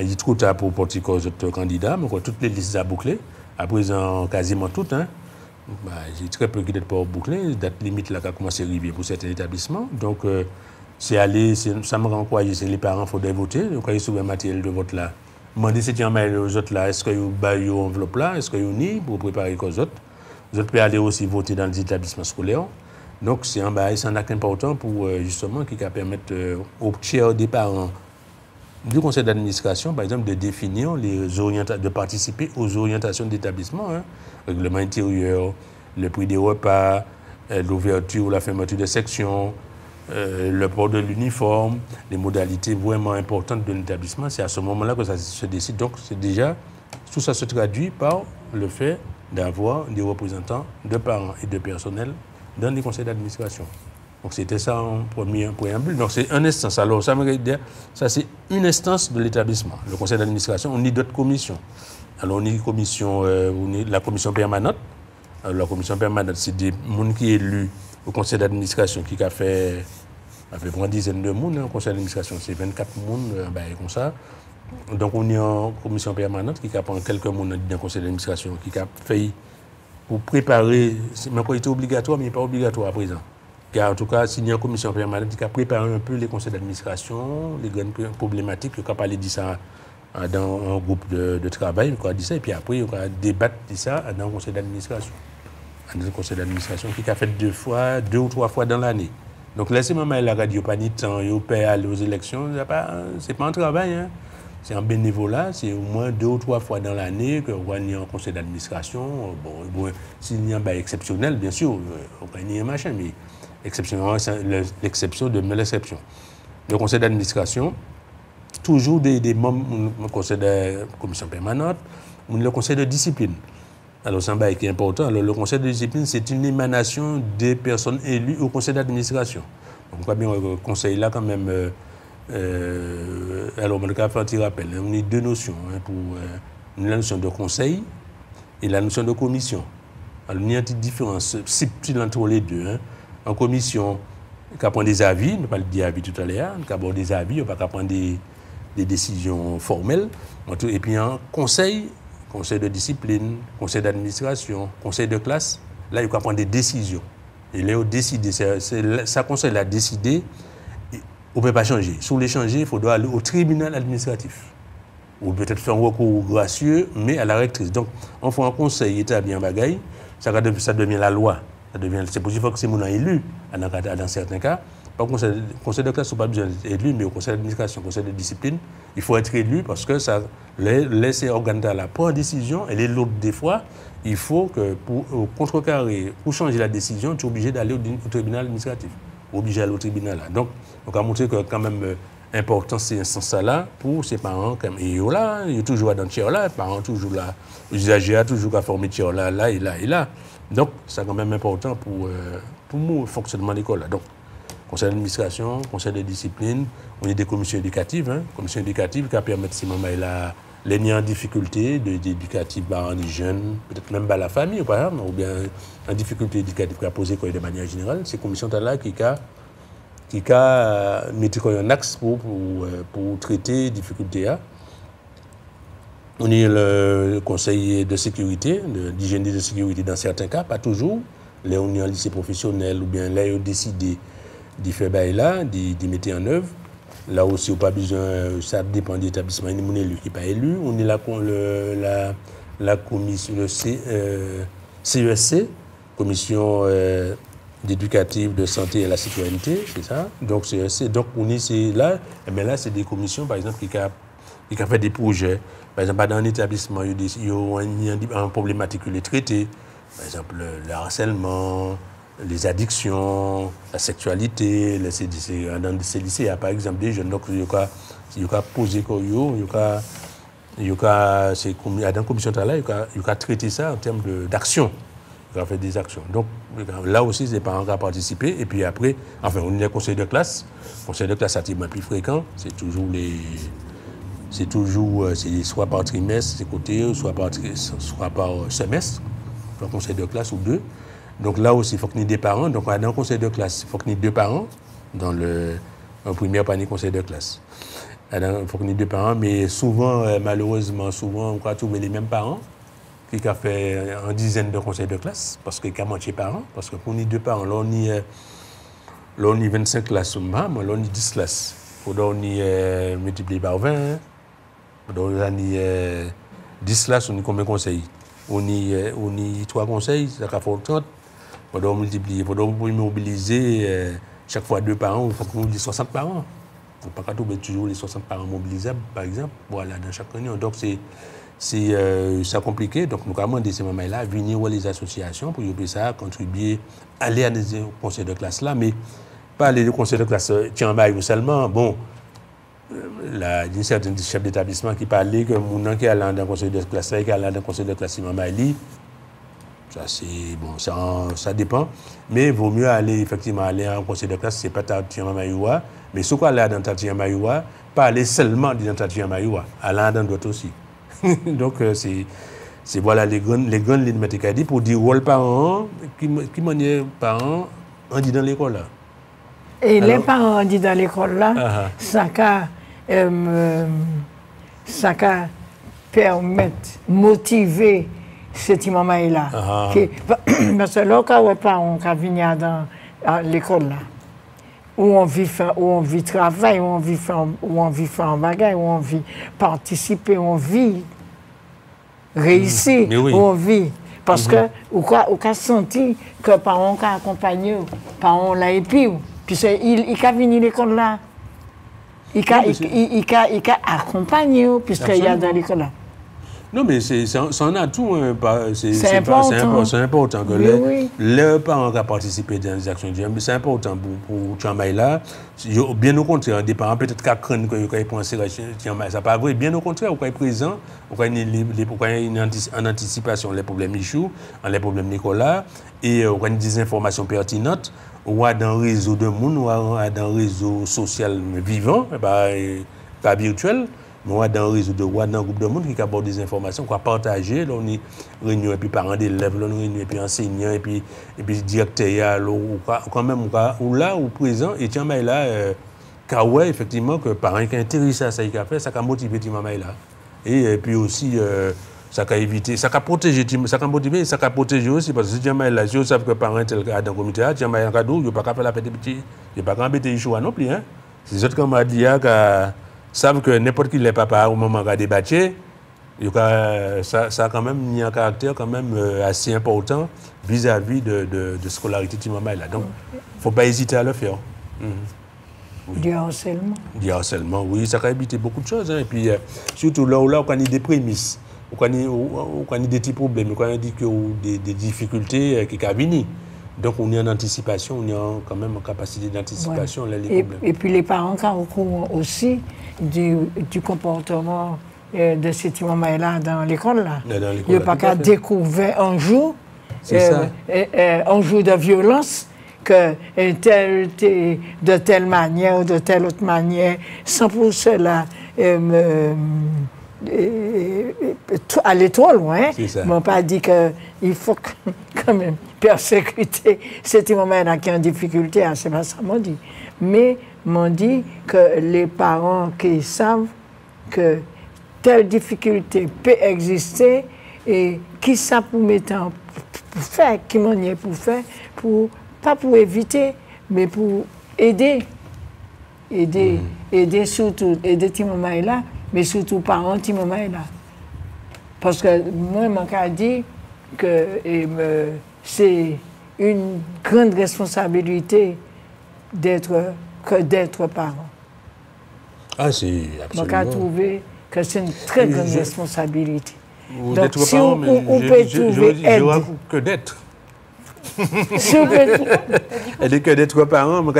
A: il est trop tard pour porter cause d'autres candidats, mais toutes les listes à boucler, à présent, quasiment toutes, hein. J'ai très peu qui n'êtes pas bouclées, date limite là qui a commencé à arriver pour certains établissements. Donc, ça me rend quoi, c'est les parents, il faudrait voter. Donc, quand ils sont un matériel de vote là, demandez si tu as mail aux autres là, est-ce que vous avez une enveloppe là, est-ce que vous avez pour préparer aux autres. Les autres peuvent aller aussi voter dans les établissements scolaires. Donc, c'est un acte important pour justement qui va permettre aux tiers des parents du conseil d'administration, par exemple, de définir de participer aux orientations d'établissement, hein, règlement intérieur, le prix des repas, l'ouverture ou la fermeture des sections, le port de l'uniforme, les modalités vraiment importantes de l'établissement. C'est à ce moment-là que ça se décide. Donc, c'est déjà, tout ça se traduit par le fait d'avoir des représentants de parents et de personnel dans les conseils d'administration. Donc, c'était ça en premier préambule. Donc, c'est une instance. Alors, ça me dire, ça, c'est une instance de l'établissement. Le conseil d'administration, on y d'autres commissions. Alors, on y la commission permanente. Alors, la commission permanente, c'est des gens qui sont élus au conseil d'administration qui a fait une dizaine de monde. Au conseil d'administration, c'est 24 monde, comme ça. Donc, on est en commission permanente qui a pris quelques monde dans le conseil d'administration qui a fait pour préparer. C'est même était obligatoire, mais il n'est pas obligatoire à présent. Car en tout cas, s'il y a une commission permanente qui a préparé un peu les conseils d'administration, les grandes problématiques, qui a parlé de ça dans un groupe de travail, on a dit ça, et puis après, on a débattu de ça dans le conseil d'administration. Dans le conseil d'administration qui a fait 2 ou 3 fois dans l'année. Donc là, c'est même la radio, pas ni temps, il peut aller aux élections, c'est pas un travail, hein. C'est un bénévolat, c'est au moins 2 ou 3 fois dans l'année qu'on y a un conseil d'administration. Bon, s'il y a un exceptionnel, bien sûr, on n'y a un machin, mais exceptionnellement, c'est l'exception de l'exception. Le conseil d'administration, toujours des membres, le conseil de commission permanente, ou le conseil de discipline. Alors, c'est un bail qui est important. Alors, le conseil de discipline, c'est une émanation des personnes élues au conseil d'administration. Donc, on voit bien le conseil là, quand même. Alors, on va faire un petit rappel. On a deux notions. Pour la notion de conseil et la notion de commission. Alors, il y a une petite différence subtile entre les deux. En commission, on va prendre des avis, on ne va pas le dire avis tout à l'heure, on va prendre des avis, on va prendre des décisions formelles. Et puis, en conseil de discipline, conseil d'administration, conseil de classe, là, il va prendre des décisions. Et là, il décider, ça conseil a décidé, on ne peut pas changer. Si on veut changer, il faudra aller au tribunal administratif. Ou peut-être faire un recours gracieux, mais à la rectrice. Donc, on fait un conseil établi en bagaille, ça devient la loi. C'est possible que c'est mon élu, dans certains cas. Par contre, le conseil de classe, il n'y a pas besoin d'être élu, mais au conseil d'administration, au conseil de discipline, il faut être élu parce que ça laisse les organes là prendre décision, et les l'autre des fois, il faut que pour contrecarrer, pour changer la décision, tu es obligé d'aller au tribunal administratif, obligé d'aller au tribunal là. Donc, on a montré que quand même important ces instances-là pour ses parents. Et là, il y a toujours dans le tiers là, les parents toujours là, les usagers toujours à former tiers là, là et là et là. Donc, c'est quand même important pour le fonctionnement de l'école. Donc, conseil d'administration, conseil de discipline, on a des commissions éducatives, commissions éducatives qui permettent ces mamans-là, les nids en difficulté, d'éducatif par les jeunes, peut-être même par la famille, par exemple, ou bien en difficulté éducative qui a posé de manière générale, ces commissions-là qui mettent un axe pour traiter les difficultés. On a le conseil de sécurité, d'hygiène et de sécurité dans certains cas, pas toujours. Là, on est en lycée professionnel, ou bien là, on a décidé de faire là, de mettre en œuvre. Là aussi, on n'a pas besoin, ça dépend de l'établissement, il y a un élu qui n'est pas élu. On est là, la commission, le CESC, commission d'éducative, de santé et la citoyenneté, c'est ça. Donc, CESC, donc on est là, et bien là, c'est des commissions, par exemple, qui ont fait des projets. Par exemple, dans un établissement, il y a une problématique qui est traitée. Par exemple, le harcèlement, les addictions, la sexualité, dans ces lycées, il y a par exemple des jeunes, donc il y a posé dans la commission là, il y a traité ça en termes d'action, il y a fait des actions. Donc là aussi, les parents qui ont participé, et puis après, enfin, on est le conseil de classe activement plus fréquent, c'est soit par trimestre, c'est côté, soit par semestre, un conseil de classe ou deux. Donc là aussi, il faut qu'il y ait des parents. Donc dans le conseil de classe, il faut qu'il y ait deux parents en première panier conseil de classe. Il faut qu'il y ait deux parents, mais souvent, malheureusement, on va trouver les mêmes parents qui ont fait une dizaine de conseils de classe, parce qu'il y a moitié parents. Parce que pour les deux parents, là on y 25 classes, là on y 10 classes. Il faut multiplier par 20. On y 10 classes, on y combien de conseils? On y 3 conseils, ça fait 30. Il faut multiplier, il faut mobiliser chaque fois 2 parents, il faut qu'on mobilise 60 parents. Il ne faut pas trouver toujours les 60 parents mobilisables, par exemple, voilà, dans chaque réunion. Donc, c'est compliqué. Donc, nous avons demandé ces mamans-là à venir voir les associations pour y ça, contribuer, aller à des conseils de classe là, mais pas aller au conseil de classe Tiambaï seulement. Bon, d'une certaine chef d'établissement qui parlait que mon qui est allé dans le conseil de classe là, qui est allé dans le conseil de classe Tiambaï, ça c'est bon, ça dépend, mais il vaut mieux aller effectivement aller en conseil de classe, c'est pas Tiambaï, mais ce qu'on aller dans Tiambaï, pas aller seulement dans Tiambaï, aller dans d'autres aussi. Donc c'est voilà les grandes lignes médicales pour dire rôle parents qui manière parents on dit dans l'école là.
B: Et alors, les parents dit dans l'école là, ça permet motiver cette maman-là. Parce que là, quand les parents viennent dans l'école là, où on vit travailler, où on vit faire un bagage, où on vit participer, où on vit réussir, oui. Où on vit. Parce que, on a senti que les parents ont accompagné, les parents l'ont épris. Puis il a venu à l'école là. Il a accompagné, puisqu'il y a dans l'école là.
A: Non, mais ça en a tout. Hein,
B: c'est important.
A: C'est important que les parents qui ont participé dans les actions, c'est important pour Tiamaïla. Bien au contraire, des parents peut-être qui craignent qu'ils pensent que Tiamaïla, ça pas vrai. Bien au contraire, vous êtes présent, vous avez en anticipation les problèmes Michou, les problèmes Nicolas, et vous avez des informations pertinentes. Ou dans le réseau de monde, ou dans le réseau social vivant, pas virtuel. Moi, dans le réseau de dans le groupe de monde qui aborde des informations, qu'on partager, là, on est réunion et puis parents d'élèves, là, on est réunion et puis enseignants et puis directeur, ou quand même ou là ou présent et tiens mais là ouais, effectivement que parents qui intéressés à ça qu'il a fait, ça a motivé tiens mais là et puis aussi ça a évité, ça a protégé, ça a motivé, ça a protégé aussi parce que tiens mais là, si vous savez que parents tel dans le comité, tiens mais en cadeau, il pas faire la petite petit, il pas embêter choix non plus hein. C'est autres comme a dit savent que n'importe qui les papa au moment de débattre, ça a quand même mis un caractère quand même assez important vis-à-vis de scolarité de maman là. Donc, il ne faut pas hésiter à le faire.
B: Oui. Du harcèlement.
A: Du harcèlement, oui, ça a évité beaucoup de choses. Hein. Et puis, surtout là où on a des prémices, où on a des petits problèmes, où on a des difficultés qui ont venir. Donc, on est en anticipation, on est quand même en capacité d'anticipation.
B: Ouais. Et puis, les parents qui ont recours aussi du comportement de cette maman-là dans l'école. Il n'y a pas qu'à découvrir un jour de violence, que de telle manière ou de telle autre manière, sans pour cela aller trop loin. Ils m'ont pas dit qu'il faut quand même persécuter cette maman-là qui est en difficulté, c'est pas ça m'ont dit. Mais m'ont dit que les parents qui savent que telle difficulté peut exister et qui ça pour mettre en pour faire, qui m'en est pour faire, pas pour éviter, mais pour aider. Aider surtout, aider Timomaïla, mais surtout parents Timomaïla. Parce que moi, je m'ai dit que c'est une grande responsabilité d'être parent.
A: Ah, c'est absolument.
B: Je m'ai trouvé que c'est une très grande responsabilité.
A: Donc, si on peut trouver aide. Que d'être. Elle dit que d'être parent, mais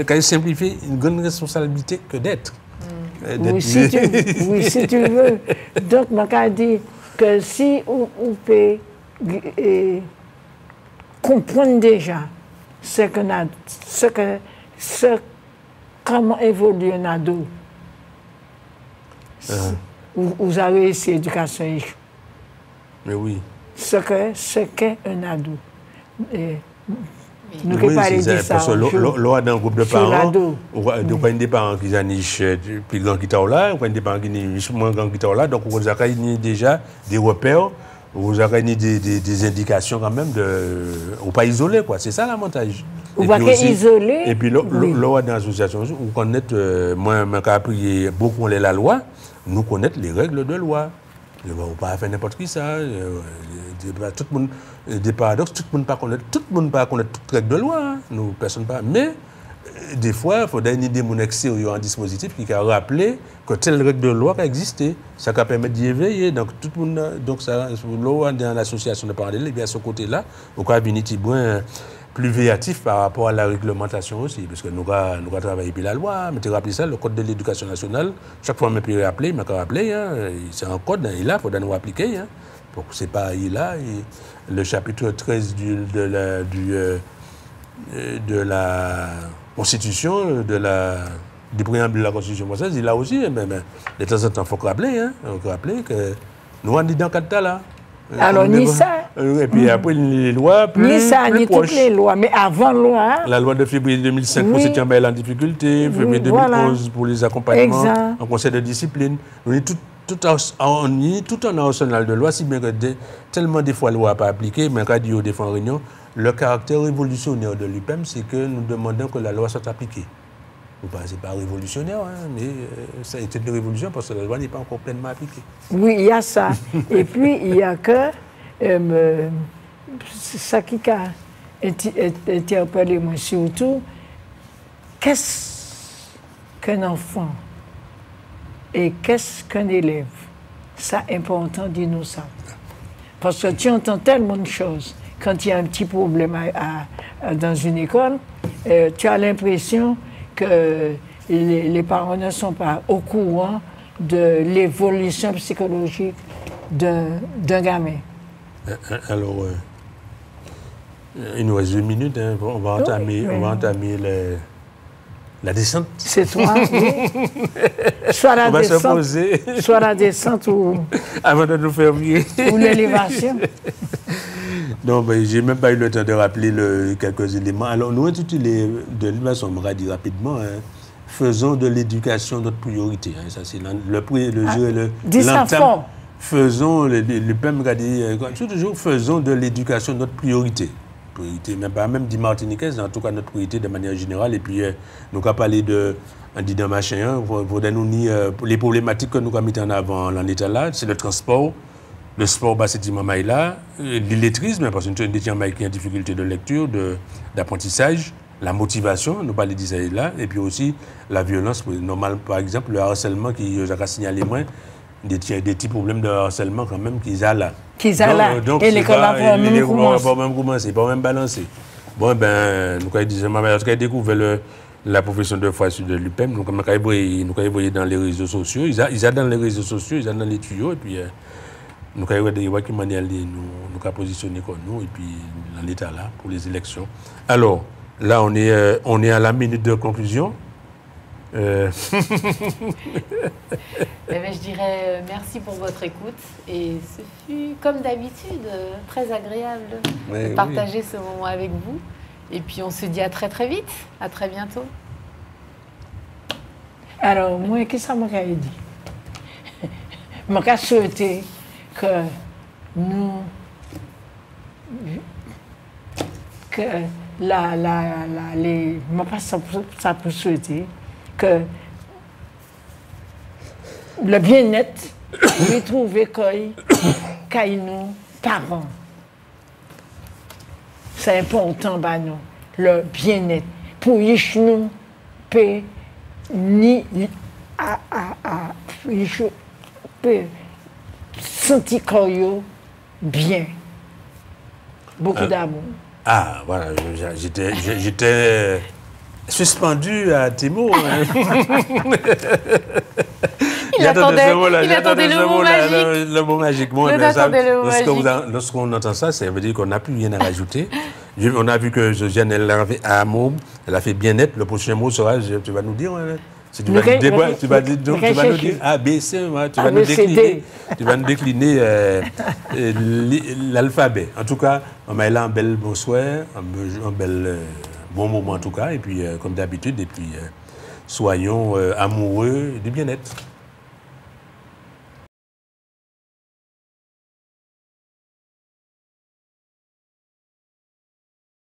A: quand il simplifie, une grande responsabilité que d'être.
B: Oui, si tu veux. Donc, je dit que si on peut comprendre déjà comment évolue un ado, vous avez réussi l'éducation.
A: Mais oui.
B: Ce qu'est un ado. Nous ne pas dire ça.
A: Parce que l'on a dans un groupe de parents, on a des parents qui sont plus grands qui sont là, on a des parents qui sont moins grands qui sont là, donc on a déjà des repères, on a des indications quand même, on ne pas isoler, quoi. C'est ça l'avantage.
B: On ne va pas isoler.
A: Et puis l'on a dans l'association, on connaît, moi j'ai appris beaucoup la loi, nous connaissons les règles de loi. On ne va pas faire n'importe qui ça. Tout le monde, des paradoxes, tout le monde ne pas connaître toutes les règles de loi. Hein. Nous, personne pas. Mais des fois, il faut donner des monnaies sérieux en dispositif qui a rappelé que telle règle de loi a existé. Ça va permettre d'y éveiller. Donc, tout le monde, donc ça, dans l'association de parents d'élèves, à ce côté-là, on va venir plus véatif par rapport à la réglementation aussi, parce que nous avons travaillé puis la loi, mais tu rappelles ça, le code de l'éducation nationale, chaque fois que je peux rappeler, c'est un code, il faut nous appliquer. Hein. Donc c'est pas le chapitre 13 de la Constitution, du préambule de la Constitution française, il a aussi, mais de temps en temps, il faut rappeler, que nous sommes dans 4 tas là.
B: Alors, ni ça.
A: Et puis après, les lois plus
B: ni ça,
A: plus
B: ni
A: proches.
B: toutes les lois. Mais avant loi.
A: La loi de février 2005 pour cette en difficulté, février 2011 pour les accompagnements en conseil de discipline. On est tout en arsenal de loi, si bien que tellement des fois la loi n'a pas appliqué, mais quand il y a des fois en réunion, le caractère révolutionnaire de l'UPEM, c'est que nous demandons que la loi soit appliquée. Ce n'est pas révolutionnaire, hein, mais ça a été une révolution parce que la loi n'est pas encore pleinement appliquée.
B: Oui, il y a ça. Et puis, il y a que ça qui a interpellé moi surtout, qu'est-ce qu'un enfant et qu'est-ce qu'un élève? c'est important de nous ça. Parce que tu entends tellement de choses. Quand il y a un petit problème dans une école, tu as l'impression que les parents ne sont pas au courant de l'évolution psychologique d'un gamin.
A: Alors, il nous reste 2 minutes, hein. On va entamer la descente.
B: C'est toi, oui. Soit la descente ou...
A: Avant de nous faire oublier.
B: Ou l'élévation.
A: Non, ben, j'ai même pas eu le temps de rappeler quelques éléments. Alors, nous intitulons de l'élévation, on va dire rapidement, hein, faisons de l'éducation notre priorité. Hein, ça, c'est l'entame. Faisons, le PEM a dit, toujours faisons de l'éducation notre priorité. Priorité, mais pas même dit martiniquaise, en tout cas notre priorité de manière générale. Et puis, nous avons parlé de machin, les problématiques que nous avons mises en avant en état là, c'est le transport. Le sport, bah, c'est là, l'illettrisme, parce que nous avons qui a difficulté de lecture, d'apprentissage, la motivation, nous parlons de ça là, et puis aussi la violence. Normal, par exemple, le harcèlement qui a signalé moins, des petits problèmes de harcèlement quand même qu'ils ont là. Donc, et l'école n'a pas même commencé, pas même balancé. Bon, ben, nous avons découvert la profession de foi sur l'UPEM, nous avons voyé dans les réseaux sociaux, ils ont dans les réseaux sociaux, ils ont dans les tuyaux, et puis nous avons dit qui manière nous avons positionné comme nous, et puis dans l'état là, pour les élections. Alors, là, on est à la minute de conclusion.
C: Je dirais merci pour votre écoute et ce fut comme d'habitude très agréable de partager ce moment avec vous et puis on se dit à très très vite, à très bientôt.
B: Alors moi qu'est-ce que ça m'a dit? Je souhaité que nous ça peut souhaiter que le bien-être retrouvé quand nous parents. C'est important pour nous, le bien-être. Pour nous, sentir bien. Beaucoup d'amour.
A: Ah, voilà, j'étais suspendu à tes mots. Hein.
C: Il attendait le mot magique.
A: Le mot magique. Bon, lorsqu'on entend ça, ça veut dire qu'on n'a plus rien à rajouter. On a vu que Josiane, elle a fait amour, elle a fait bien-être. Le prochain mot sera, tu vas nous dire, hein, si tu vas nous dire A, B, C, tu vas nous décliner l'alphabet. En tout cas, on a là un bel bonsoir, un bel bon moment en tout cas, et puis comme d'habitude, et puis soyons amoureux du bien-être.